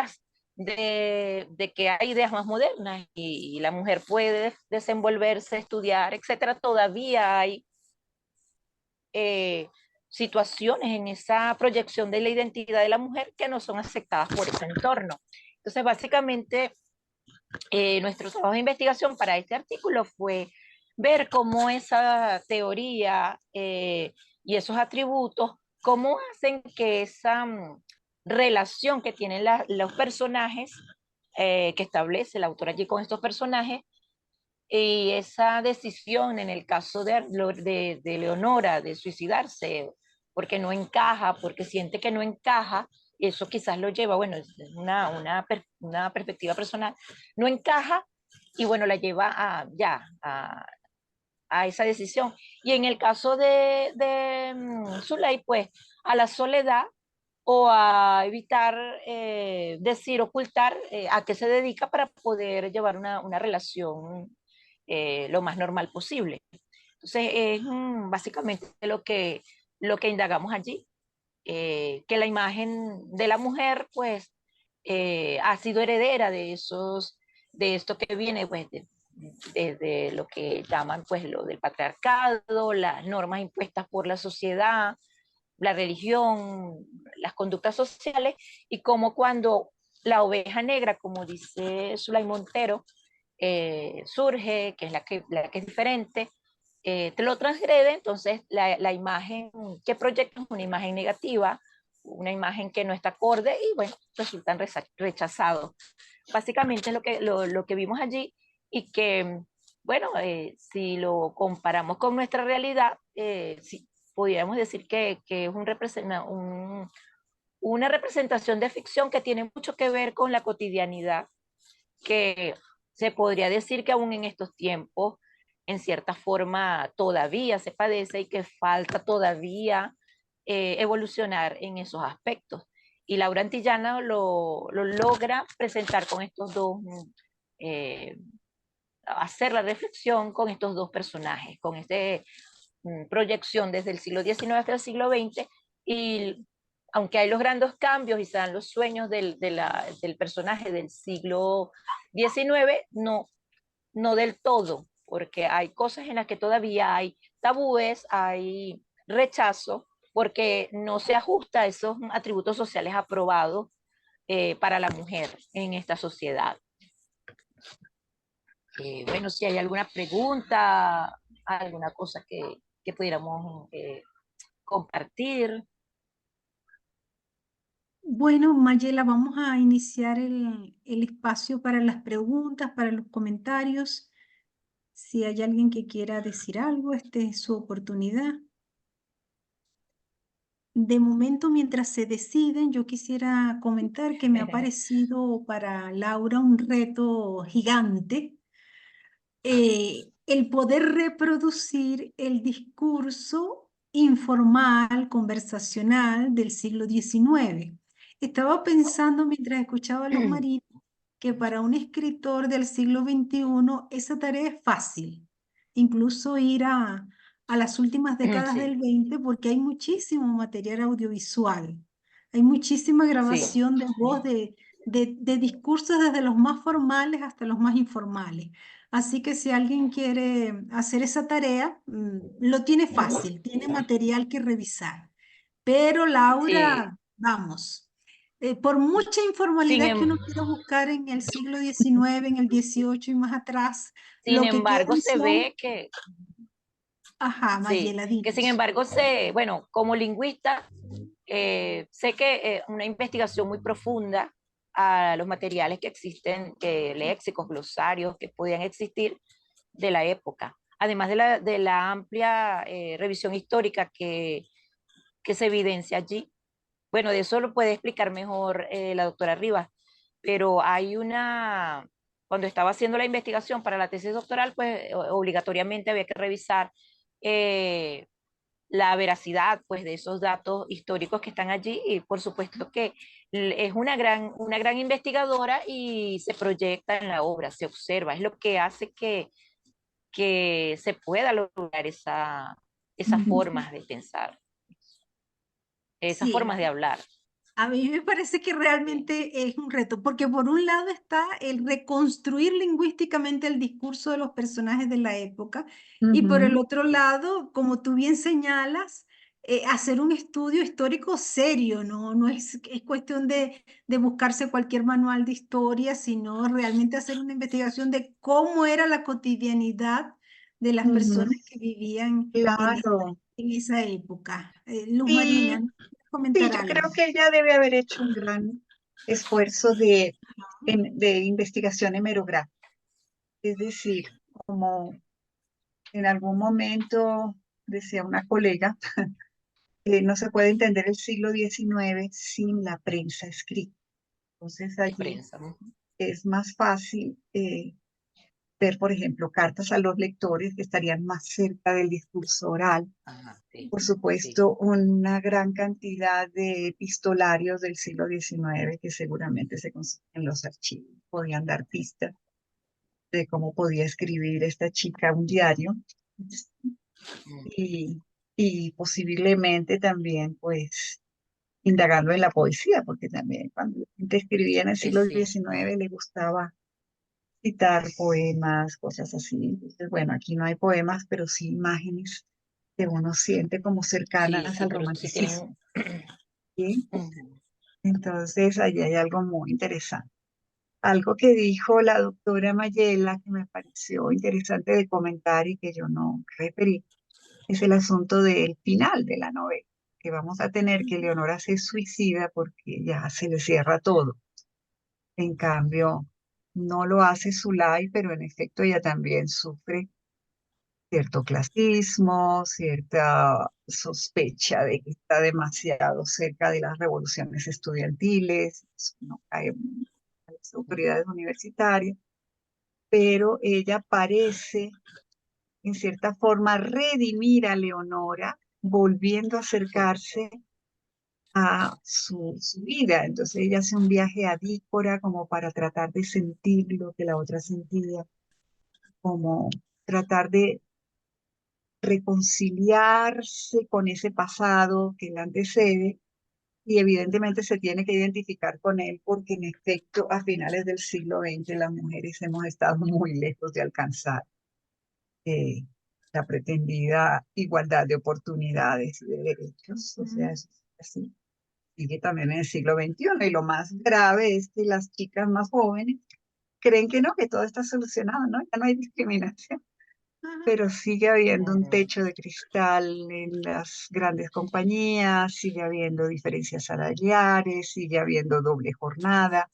que hay ideas más modernas y la mujer puede desenvolverse, estudiar, etcétera, todavía hay situaciones en esa proyección de la identidad de la mujer que no son aceptadas por ese entorno. Entonces, básicamente, nuestro trabajo de investigación para este artículo fue ver cómo esa teoría y esos atributos, cómo hacen que esa relación que tienen los personajes que establece la autora allí con estos personajes, y esa decisión en el caso de Leonora de suicidarse porque no encaja, porque siente que no encaja, eso quizás lo lleva, bueno, es una perspectiva personal, no encaja y bueno, la lleva a esa decisión. Y en el caso de Zulay, pues a la soledad o a evitar decir, ocultar a qué se dedica para poder llevar una relación lo más normal posible. Entonces, es básicamente lo que indagamos allí, que la imagen de la mujer, pues, ha sido heredera de esto que viene, pues, de lo que llaman, pues, lo del patriarcado, las normas impuestas por la sociedad, la religión, las conductas sociales, y como cuando la oveja negra, como dice Zulay Montero, surge, que es la que es diferente, te lo transgrede, entonces la imagen que proyecta es una imagen negativa, una imagen que no está acorde y bueno, resultan rechazados. Básicamente es lo que vimos allí y que, bueno, si lo comparamos con nuestra realidad, sí, podríamos decir que es una representación de ficción que tiene mucho que ver con la cotidianidad, que se podría decir que aún en estos tiempos, en cierta forma, todavía se padece y que falta todavía evolucionar en esos aspectos. Y Laura Antillana lo logra presentar con estos dos, eh, hacer la reflexión con estos dos personajes, con esta proyección desde el siglo XIX hasta el siglo XX, y aunque hay los grandes cambios y se dan los sueños del personaje del siglo XIX, no del todo, porque hay cosas en las que todavía hay tabúes, hay rechazo, porque no se ajusta a esos atributos sociales aprobados para la mujer en esta sociedad. Bueno, si hay alguna pregunta, alguna cosa que pudiéramos compartir. Bueno, Mayela, vamos a iniciar el espacio para las preguntas, para los comentarios. Si hay alguien que quiera decir algo, esta es su oportunidad. De momento, mientras se deciden, yo quisiera comentar que me ha parecido para Laura un reto gigante el poder reproducir el discurso informal, conversacional del siglo XIX. Estaba pensando mientras escuchaba a Luz María que para un escritor del siglo XXI esa tarea es fácil, incluso ir a las últimas décadas Sí, del 20 porque hay muchísimo material audiovisual, hay muchísima sí. grabación de voz de discursos desde los más formales hasta los más informales. Así que si alguien quiere hacer esa tarea, lo tiene fácil, tiene material que revisar. Pero Sí. Laura, vamos, por mucha Sin, informalidad que em- uno quiera buscar en el siglo XIX, en el XVIII y más atrás, Sin lo que embargo, quedan se son, ve que, ajá, sí, Mayela, que sin dinos. embargo, bueno, como lingüista, sé que una investigación muy profunda a los materiales que existen, léxicos, glosarios que podían existir de la época, además de la amplia revisión histórica que se evidencia allí, bueno, de eso lo puede explicar mejor la doctora Rivas, pero cuando estaba haciendo la investigación para la tesis doctoral, pues obligatoriamente había que revisar eh, la veracidad pues, de esos datos históricos que están allí y por supuesto que es una gran investigadora y se proyecta en la obra, se observa, es lo que hace que se pueda lograr esas Ujú. formas de pensar, esas Sí, formas de hablar. a mí me parece que realmente es un reto, porque por un lado está el reconstruir lingüísticamente el discurso de los personajes de la época, y por el Ujú, otro lado, como tú bien señalas, hacer un estudio histórico serio, ¿no? No es cuestión de buscarse cualquier manual de historia, sino realmente hacer una investigación de cómo era la cotidianidad de las ujú. personas que vivían Claro. en esa época. Luz Marina, Y ¿no quieres sí, comentar yo algo? creo que ella debe haber hecho un gran esfuerzo de investigación hemerográfica. Es decir, como en algún momento decía una colega, no se puede entender el siglo XIX sin la prensa escrita. Entonces La allí prensa. Ujú. es más fácil ver, por ejemplo, cartas a los lectores que estarían más cerca del discurso oral. Ajá, sí, Por sí. supuesto, una gran cantidad de epistolarios del siglo XIX que seguramente se consiguen en los archivos. Podían dar pistas de cómo podía escribir esta chica un diario Mm, y, y posiblemente también, pues, indagando en la poesía, porque también cuando la gente escribía en el siglo sí. XIX le gustaba citar poemas, cosas así. Entonces, bueno, aquí no hay poemas, pero sí imágenes que uno siente como Sí, cercanas sí, al pero sí romanticismo. tienen. ¿Sí? Ujú. Entonces, allí hay algo muy interesante. Algo que dijo la doctora Mayela que me pareció interesante de comentar y que yo no referí, es el asunto del final de la novela, que vamos a tener que Leonora se suicida porque ya se le cierra todo. En cambio, no lo hace Zulay, pero en efecto ella también sufre cierto clasismo, cierta sospecha de que está demasiado cerca de las revoluciones estudiantiles, eso no cae en las autoridades universitarias, pero ella parece, en cierta forma, redimir a Leonora, volviendo a acercarse a su vida. Entonces ella hace un viaje a Dícora como para tratar de sentir lo que la otra sentía, como tratar de reconciliarse con ese pasado que la antecede y evidentemente se tiene que identificar con él porque en efecto a finales del siglo XX las mujeres hemos estado muy lejos de alcanzar eh, la pretendida igualdad de oportunidades y de derechos. O sea, Ujú. eso es así. Sigue también en el siglo XXI y lo más grave es que las chicas más jóvenes creen que no, que todo está solucionado, ¿no? Ya no hay discriminación, Ajá. pero sigue habiendo un Ujú. techo de cristal en las grandes compañías, sigue habiendo diferencias salariales, sigue habiendo doble jornada,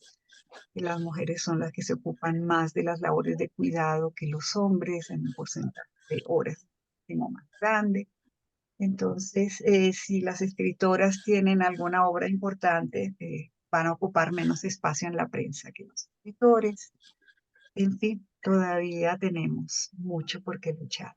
y las mujeres son las que se ocupan más de las labores de cuidado que los hombres en un porcentaje de horas muchísimo más grande. Entonces, si las escritoras tienen alguna obra importante, van a ocupar menos espacio en la prensa que los escritores. En fin, todavía tenemos mucho por qué luchar.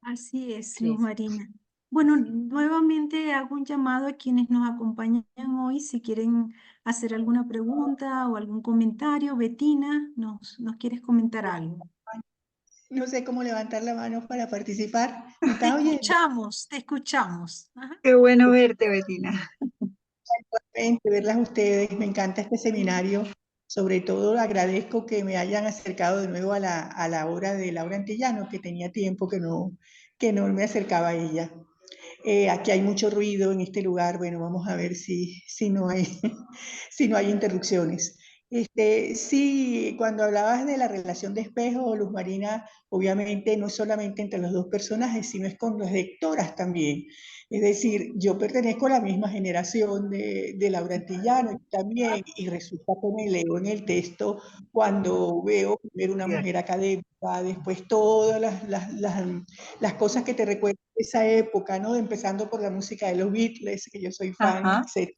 Así es, Luz Sí, sí. Marina. Bueno, nuevamente hago un llamado a quienes nos acompañan hoy, si quieren hacer alguna pregunta o algún comentario. Betina, ¿nos quieres comentar algo? No sé cómo levantar la mano para participar. ¿Me Te estás oyendo? escuchamos, te escuchamos. Ajá. Qué bueno verte, Betina. Verlas a ustedes. Me encanta este seminario. Sobre todo agradezco que me hayan acercado de nuevo a la obra de Laura Antillano, que tenía tiempo que no me acercaba a ella. Aquí hay mucho ruido en este lugar. Bueno, vamos a ver si no hay, si no hay interrupciones. Sí, cuando hablabas de la relación de espejo, Luz Marina, obviamente no es solamente entre los dos personajes, sino es con las lectoras también. Es decir, yo pertenezco a la misma generación de Laura Antillano también, y resulta que me leo en el texto cuando veo primero una Cierto. mujer académica, después todas las cosas que te recuerdan esa época, ¿no? Empezando por la música de los Beatles, que yo soy fan, Ajá. etc.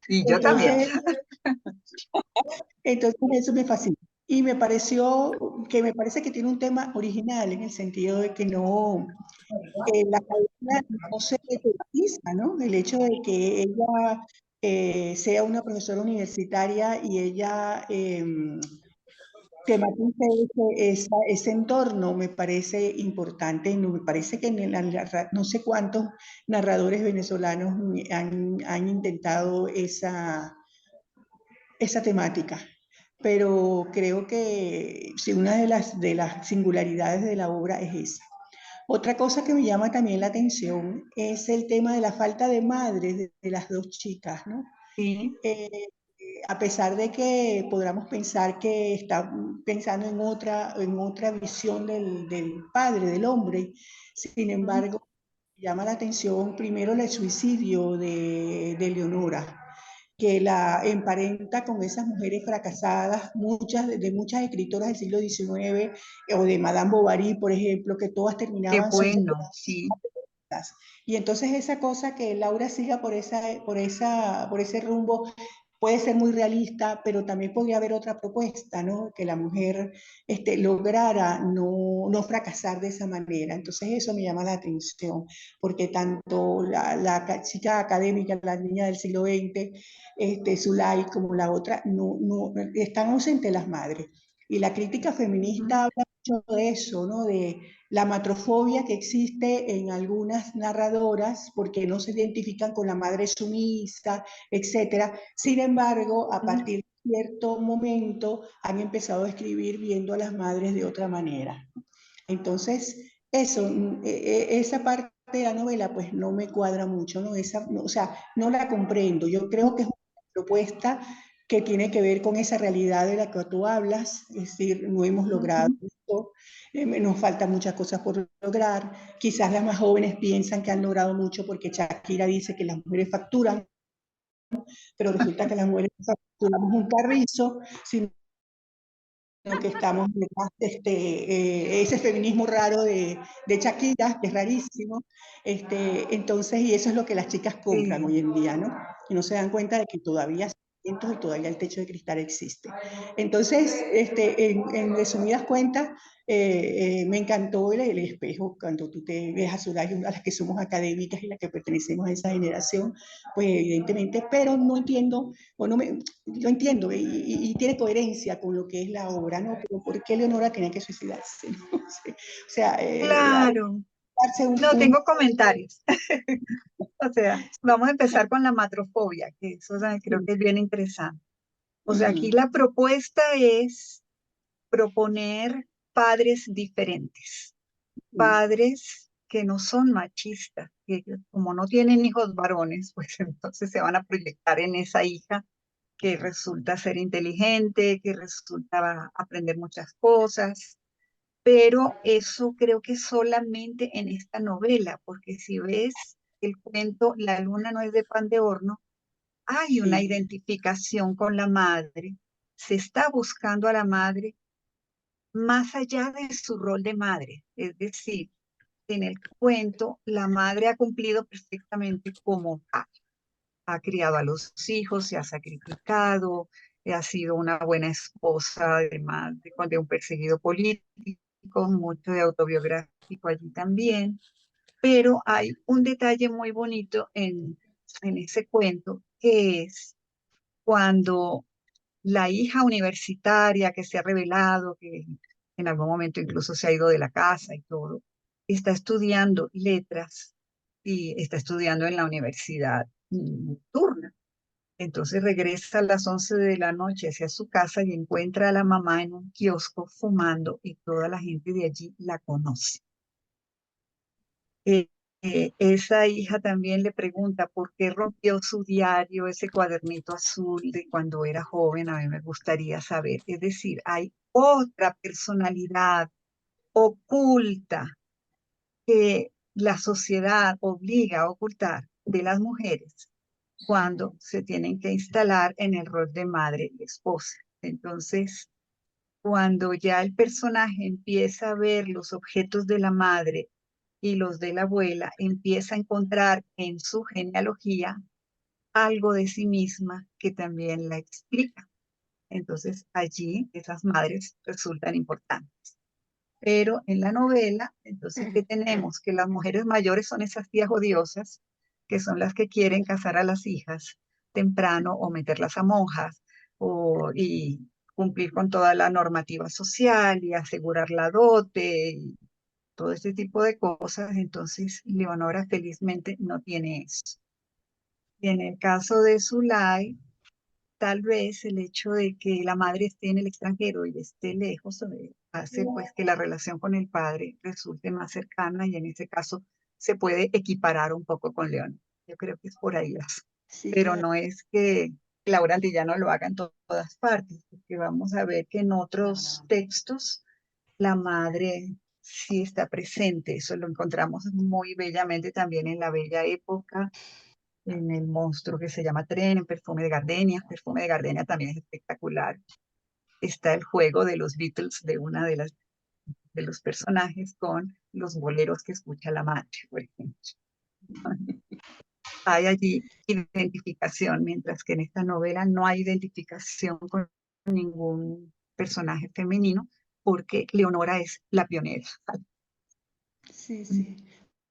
Y yo también. Entonces eso me fascina. Y me parece que tiene un tema original en el sentido de que no, la academia no se tematiza, ¿no? El hecho de que ella sea una profesora universitaria y ella tematice ese entorno me parece importante. Y me parece que no sé cuántos narradores venezolanos han intentado esa temática. Pero creo que sí, una de las singularidades de la obra es esa. Otra cosa que me llama también la atención es el tema de la falta de madres de las dos chicas, ¿no? Sí. A pesar de que podamos pensar que está pensando en otra visión del padre, del hombre, sin embargo, llama la atención primero el suicidio de Leonora, que la emparenta con esas mujeres fracasadas, de muchas escritoras del siglo XIX, o de Madame Bovary, por ejemplo, que todas Qué terminaban bueno, sí. suicidadas. Y entonces esa cosa que Laura siga por ese rumbo puede ser muy realista, pero también podría haber otra propuesta, ¿no? Que la mujer lograra no fracasar de esa manera. Entonces eso me llama la atención, porque tanto la chica académica, la niña del siglo XX, Zulay, como la otra, no están ausentes las madres. Y la crítica feminista habla mucho de eso, ¿no? De la matrofobia que existe en algunas narradoras porque no se identifican con la madre sumisa, etcétera. Sin embargo, a partir de cierto momento han empezado a escribir viendo a las madres de otra manera. Entonces, esa parte de la novela pues no me cuadra mucho, ¿no? O sea, no la comprendo. Yo creo que es una propuesta que tiene que ver con esa realidad de la que tú hablas, es decir, no hemos logrado esto, nos faltan muchas cosas por lograr. Quizás las más jóvenes piensan que han logrado mucho porque Shakira dice que las mujeres facturan, pero resulta que las mujeres no facturamos un carrizo, sino que estamos detrás de ese feminismo raro de Shakira, que es rarísimo. Entonces, y eso es lo que las chicas compran hoy en día, ¿no? Y no se dan cuenta de que todavía y todavía el techo de cristal existe. Entonces, en resumidas cuentas, me encantó el espejo cuando tú te ves a las que somos académicas y las que pertenecemos a esa generación, pues evidentemente, pero no entiendo, o no me, lo entiendo y tiene coherencia con lo que es la obra, ¿no? Pero ¿por qué Leonora tenía que suicidarse? ¿No? O sea, Claro. No, tengo comentarios. O sea, vamos a empezar con la matrofobia, que eso creo que es bien interesante. O sea, aquí la propuesta es proponer padres diferentes, padres que no son machistas, que como no tienen hijos varones, pues entonces se van a proyectar en esa hija que resulta ser inteligente, que resulta aprender muchas cosas, pero eso creo que solamente en esta novela, porque si ves el cuento La luna no es de pan de horno, hay una identificación con la madre, se está buscando a la madre más allá de su rol de madre, es decir, en el cuento la madre ha cumplido perfectamente como tal. Ha criado a los hijos, se ha sacrificado, ha sido una buena esposa, además de un perseguido político, mucho de autobiográfico allí también. Pero hay un detalle muy bonito en ese cuento, que es cuando la hija universitaria que se ha revelado, que en algún momento incluso se ha ido de la casa y todo, está estudiando letras y está estudiando en la universidad nocturna. Entonces regresa a las 11 de la noche hacia su casa y encuentra a la mamá en un kiosco fumando y toda la gente de allí la conoce. Esa hija también le pregunta por qué rompió su diario, ese cuadernito azul de cuando era joven, a mí me gustaría saber. Es decir, hay otra personalidad oculta que la sociedad obliga a ocultar de las mujeres cuando se tienen que instalar en el rol de madre y esposa. Entonces, cuando ya el personaje empieza a ver los objetos de la madre y los de la abuela, empieza a encontrar en su genealogía algo de sí misma que también la explica. Entonces allí esas madres resultan importantes. Pero en la novela, entonces, ¿qué tenemos? Que las mujeres mayores son esas tías odiosas, que son las que quieren casar a las hijas temprano o meterlas a monjas y cumplir con toda la normativa social y asegurar la dote y todo este tipo de cosas. Entonces, Leonora felizmente no tiene eso. Y en el caso de Zulay, tal vez el hecho de que la madre esté en el extranjero y esté lejos hace pues que la relación con el padre resulte más cercana y en ese caso se puede equiparar un poco con León. Yo creo que es por ahí Sí, pero claro. no es que Laura Antillano lo haga en todas partes, porque vamos a ver que en otros textos la madre sí está presente. Eso lo encontramos muy bellamente también en La Bella Época, en El monstruo que se llama Tren, en Perfume de Gardenia. Perfume de Gardenia también es espectacular. Está el juego de los Beatles de una de los personajes con los boleros que escucha la madre, por ejemplo. Hay allí identificación, mientras que en esta novela no hay identificación con ningún personaje femenino, porque Leonora es la pionera. Sí, sí.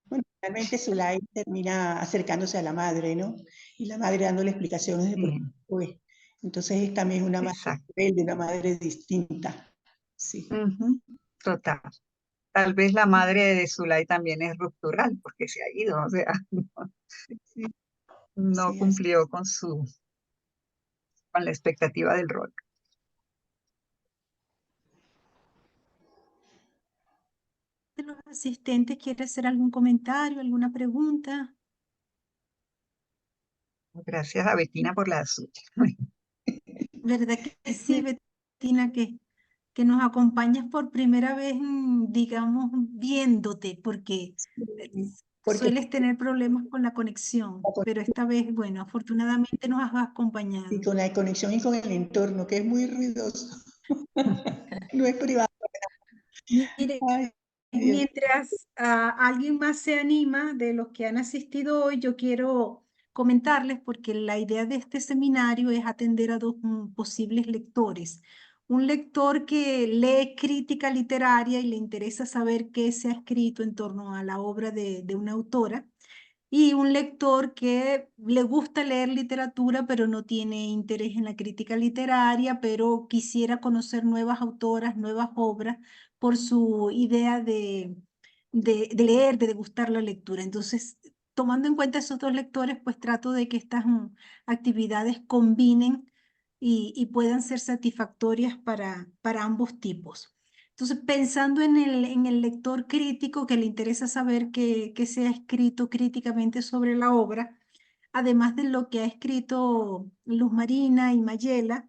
Bueno, realmente Zulay termina acercándose a la madre, ¿no? Y la madre dándole explicaciones de por qué Sí, fue. Entonces es también una madre exacto. rebelde, una madre distinta. Sí. Ujú, total. Tal vez la madre de Zulay también es ruptural, porque se ha ido, o sea, Sí, no sí, así. cumplió con la expectativa del rol. ¿De los asistentes quiere hacer algún comentario, alguna pregunta? Gracias a Bettina por la suya. ¿Verdad que sí, Bettina, que nos acompañas por primera vez, digamos, viéndote, porque eh, Porque sueles tener problemas con la conexión, pero esta vez, bueno, afortunadamente nos has y acompañado. con la conexión y con el entorno, que es muy ruidoso. No es privado. Mire, Ay, Dios. mientras alguien más se anima de los que han asistido hoy, yo quiero comentarles porque la idea de este seminario es atender a dos posibles lectores. Un lector que lee crítica literaria y le interesa saber qué se ha escrito en torno a la obra de una autora. Y un lector que le gusta leer literatura, pero no tiene interés en la crítica literaria, pero quisiera conocer nuevas autoras, nuevas obras, por su idea de leer, de degustar la lectura. Entonces, tomando en cuenta esos dos lectores, pues trato de que estas actividades combinen y puedan ser satisfactorias para ambos tipos. Entonces, pensando en el lector crítico que le interesa saber qué se ha escrito críticamente sobre la obra, además de lo que ha escrito Luz Marina y Mayela,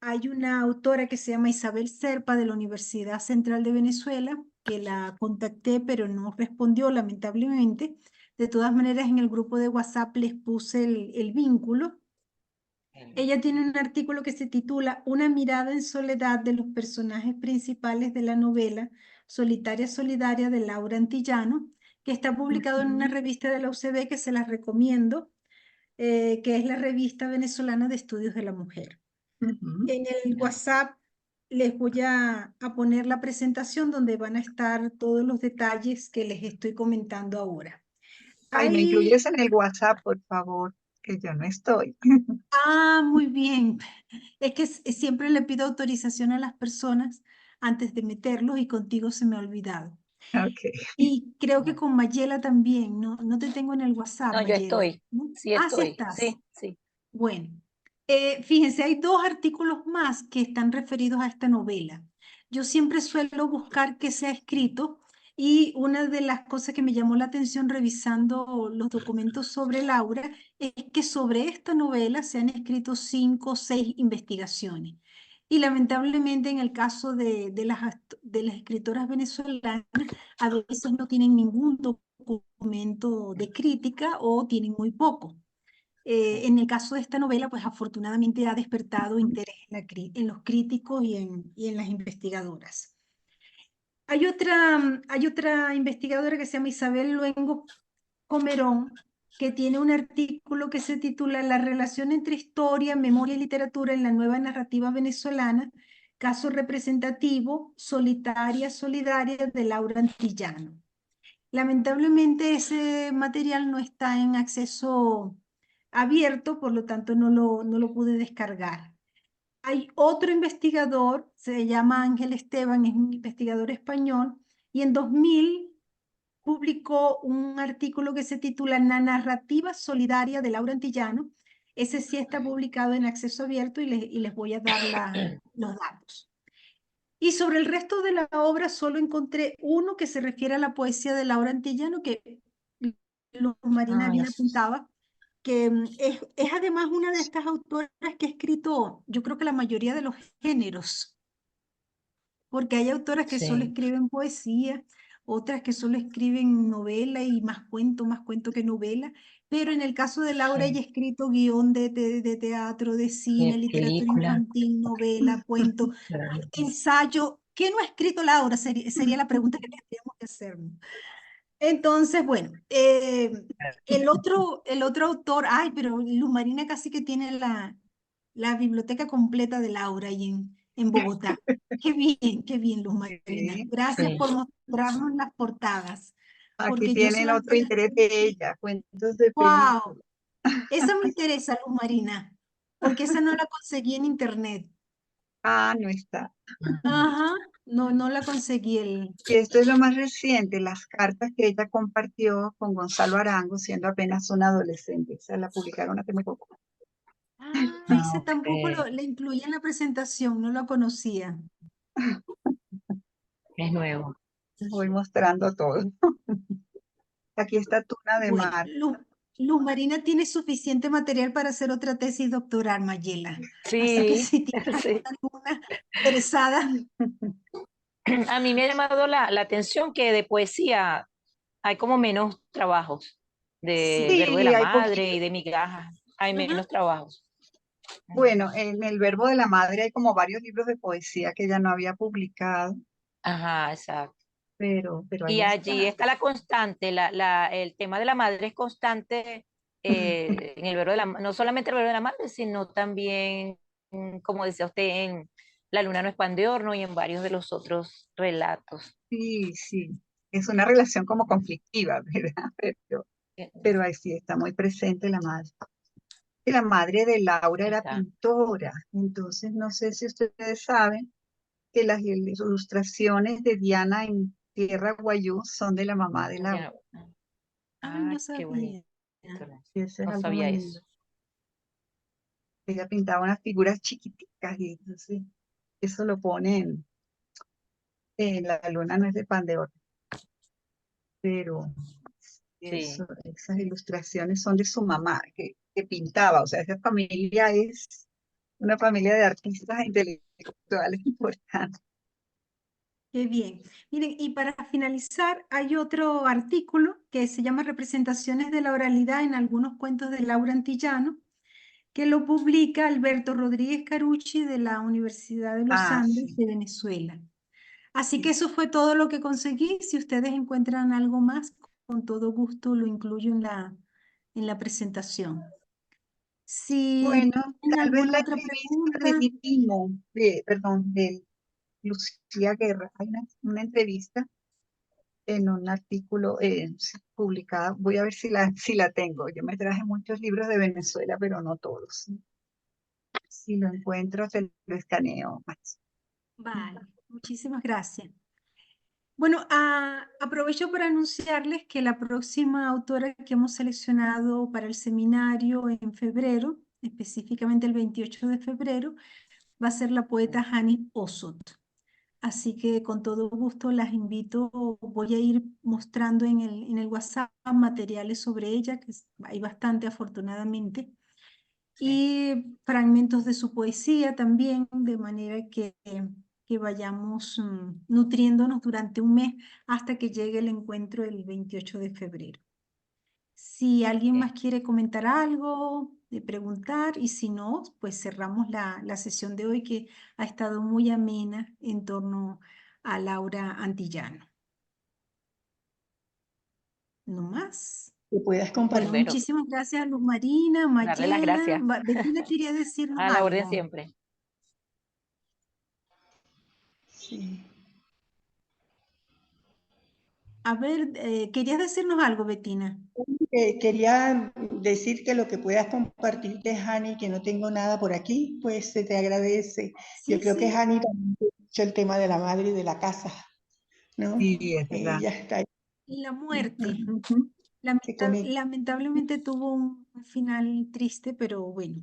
hay una autora que se llama Isabel Serpa de la Universidad Central de Venezuela, que la contacté pero no respondió lamentablemente. De todas maneras, en el grupo de WhatsApp les puse el vínculo. Ella tiene un artículo que se titula Una mirada en soledad de los personajes principales de la novela Solitaria Solidaria de Laura Antillano, que está publicado en una revista de la UCB que se las recomiendo, que es la Revista Venezolana de Estudios de la Mujer. Ujú. En el WhatsApp les voy a poner la presentación donde van a estar todos los detalles que les estoy comentando ahora. Ay, me Hay incluyes en el WhatsApp, por favor, que yo no estoy. muy bien. Es que siempre le pido autorización a las personas antes de meterlos y contigo se me ha olvidado. Ok. Y creo que con Mayela también, ¿no? No te tengo en el WhatsApp, No, yo Mayela, estoy. ¿no? Sí Sí estoy. estás. Sí, sí. Bueno, fíjense, hay dos artículos más que están referidos a esta novela. Yo siempre suelo buscar qué se ha escrito y una de las cosas que me llamó la atención revisando los documentos sobre Laura es que sobre esta novela se han escrito 5 o 6 investigaciones. Y lamentablemente en el caso de las escritoras venezolanas, a veces no tienen ningún documento de crítica o tienen muy poco. En el caso de esta novela, pues afortunadamente ha despertado interés en los críticos y en las investigadoras. Hay otra investigadora que se llama Isabel Luengo Comerón, que tiene un artículo que se titula La relación entre historia, memoria y literatura en la nueva narrativa venezolana, caso representativo, solitaria, solidaria, de Laura Antillano. Lamentablemente ese material no está en acceso abierto, por lo tanto no lo pude descargar. Hay otro investigador, se llama Ángel Esteban, es un investigador español, y en 2000 publicó un artículo que se titula La narrativa solidaria de Laura Antillano. Ese sí está publicado en acceso abierto y les voy a dar los datos. Y sobre el resto de la obra solo encontré uno que se refiere a la poesía de Laura Antillano, que Luz Marina bien apuntaba, que es además una de estas autoras que ha escrito, yo creo que la mayoría de los géneros, porque hay autoras que solo Sí, escriben poesía, otras que solo escriben novela y más cuento que novela, pero en el caso de Laura ella ha sí. escrito guión de teatro, de cine, De literatura película. infantil, novela, cuento, ensayo. ¿Qué no ha escrito Laura? Sería la pregunta que tendríamos que hacernos. Entonces, bueno, el otro autor, ay, pero Luz Marina casi que tiene la biblioteca completa de Laura ahí en Bogotá. Qué bien, Luz Marina. Sí. Gracias Sí. por mostrarnos las portadas, Aquí porque yo tienen otro solamente interés de ella, cuentos de wow, película. esa me interesa, Luz Marina, porque esa no la conseguí en internet. Ah, no está. Ajá, no la conseguí Y esto es lo más reciente, las cartas que ella compartió con Gonzalo Arango, siendo apenas un adolescente. Se la publicaron hace muy poco. ese Ok. tampoco le incluí en la presentación, no lo conocía. Es nuevo. Les voy mostrando todo. Aquí está Tuna de Bueno, Mar. Luz Marina tiene suficiente material para hacer otra tesis doctoral, Mayela. Así que Sí, si tienes sí. alguna interesada, A mí me ha llamado la atención que de poesía hay como menos trabajos. Del sí. verbo de la Sí, hay madre poquito. y de migajas. Hay Ajá. menos trabajos. Bueno, en El Verbo de la Madre hay como varios libros de poesía que ella no había publicado, Ajá, exacto. pero Y ahí allí está. está la constante, el tema de la madre es constante en el verbo de no solamente el verbo de la madre, sino también, como decía usted, en La luna no es pan de horno y en varios de los otros relatos. Sí, sí. Es una relación como conflictiva, ¿verdad? Pero ahí sí está muy presente la madre. Y la madre de Laura era Está. pintora, entonces no sé si ustedes saben que las ilustraciones de Diana en Tierra Guayú son de la mamá de Laura. Ay, Ah, no qué sabía. bonito. Y eso es No algo muy sabía lindo. eso. Ella pintaba unas figuras chiquiticas y entonces eso lo pone en La luna no es de pan de oro, pero Sí. esas ilustraciones son de su mamá que pintaba, o sea, esa familia es una familia de artistas e intelectuales importantes. Qué bien. Miren, y para finalizar, hay otro artículo que se llama Representaciones de la oralidad en algunos cuentos de Laura Antillano, que lo publica Alberto Rodríguez Carucci de la Universidad de los Ah, Andes sí. de Venezuela. Así que Sí. eso fue todo lo que conseguí. Si ustedes encuentran algo más, con todo gusto lo incluyo en la presentación. Si Bueno, tienen tal vez alguna la otra entrevista pregunta, de mi primo, perdón, de Lucía Guerra, hay una entrevista en un artículo publicado, voy a ver si la tengo. Yo me traje muchos libros de Venezuela, pero no todos. Si lo encuentro, te lo escaneo, Max. vale, muchísimas gracias. Bueno, aprovecho para anunciarles que la próxima autora que hemos seleccionado para el seminario en febrero, específicamente el 28 de febrero, va a ser la poeta Hani Osot. Así que con todo gusto las invito, voy a ir mostrando en el WhatsApp materiales sobre ella, que hay bastante afortunadamente, y fragmentos de su poesía también, de manera que vayamos nutriéndonos durante un mes hasta que llegue el encuentro el 28 de febrero. Si alguien más quiere comentar algo, de preguntar, y si no, pues cerramos la sesión de hoy que ha estado muy amena en torno a Laura Antillano. ¿No más? Que puedas Bueno, compartir. Bueno. muchísimas gracias a Luz Marina, Darle las Mayela. gracias. Bettina quería decirnos A la orden algo. siempre. Sí. A ver, ¿querías decirnos algo, Bettina? Quería decir que lo que puedas compartirte, Hani, que no tengo nada por aquí, pues se te agradece. Yo Sí, creo que sí. Hani también ha el tema de la madre y de la casa, ¿no? Sí, es verdad. Ella está ahí. Y la muerte. Ujú. Se conecta. Lamentablemente tuvo un final triste, pero bueno,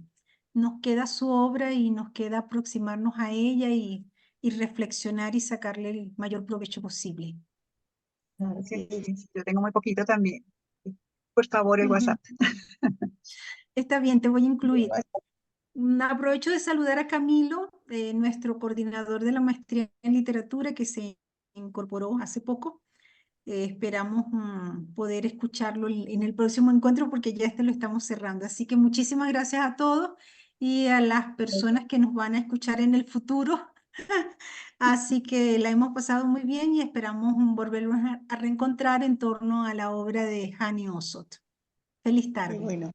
nos queda su obra y nos queda aproximarnos a ella y reflexionar y sacarle el mayor provecho posible. Claro que Sí. sí. Yo tengo muy poquito también. Por favor, el Ujú. WhatsApp. Está bien, te voy a incluir. Aprovecho de saludar a Camilo, nuestro coordinador de la maestría en literatura que se incorporó hace poco. Esperamos poder escucharlo en el próximo encuentro porque ya este lo estamos cerrando. Así que muchísimas gracias a todos y a las personas que nos van a escuchar en el futuro. Así que la hemos pasado muy bien y esperamos volvernos a reencontrar en torno a la obra de Hani Osot. Feliz Qué tarde. bueno.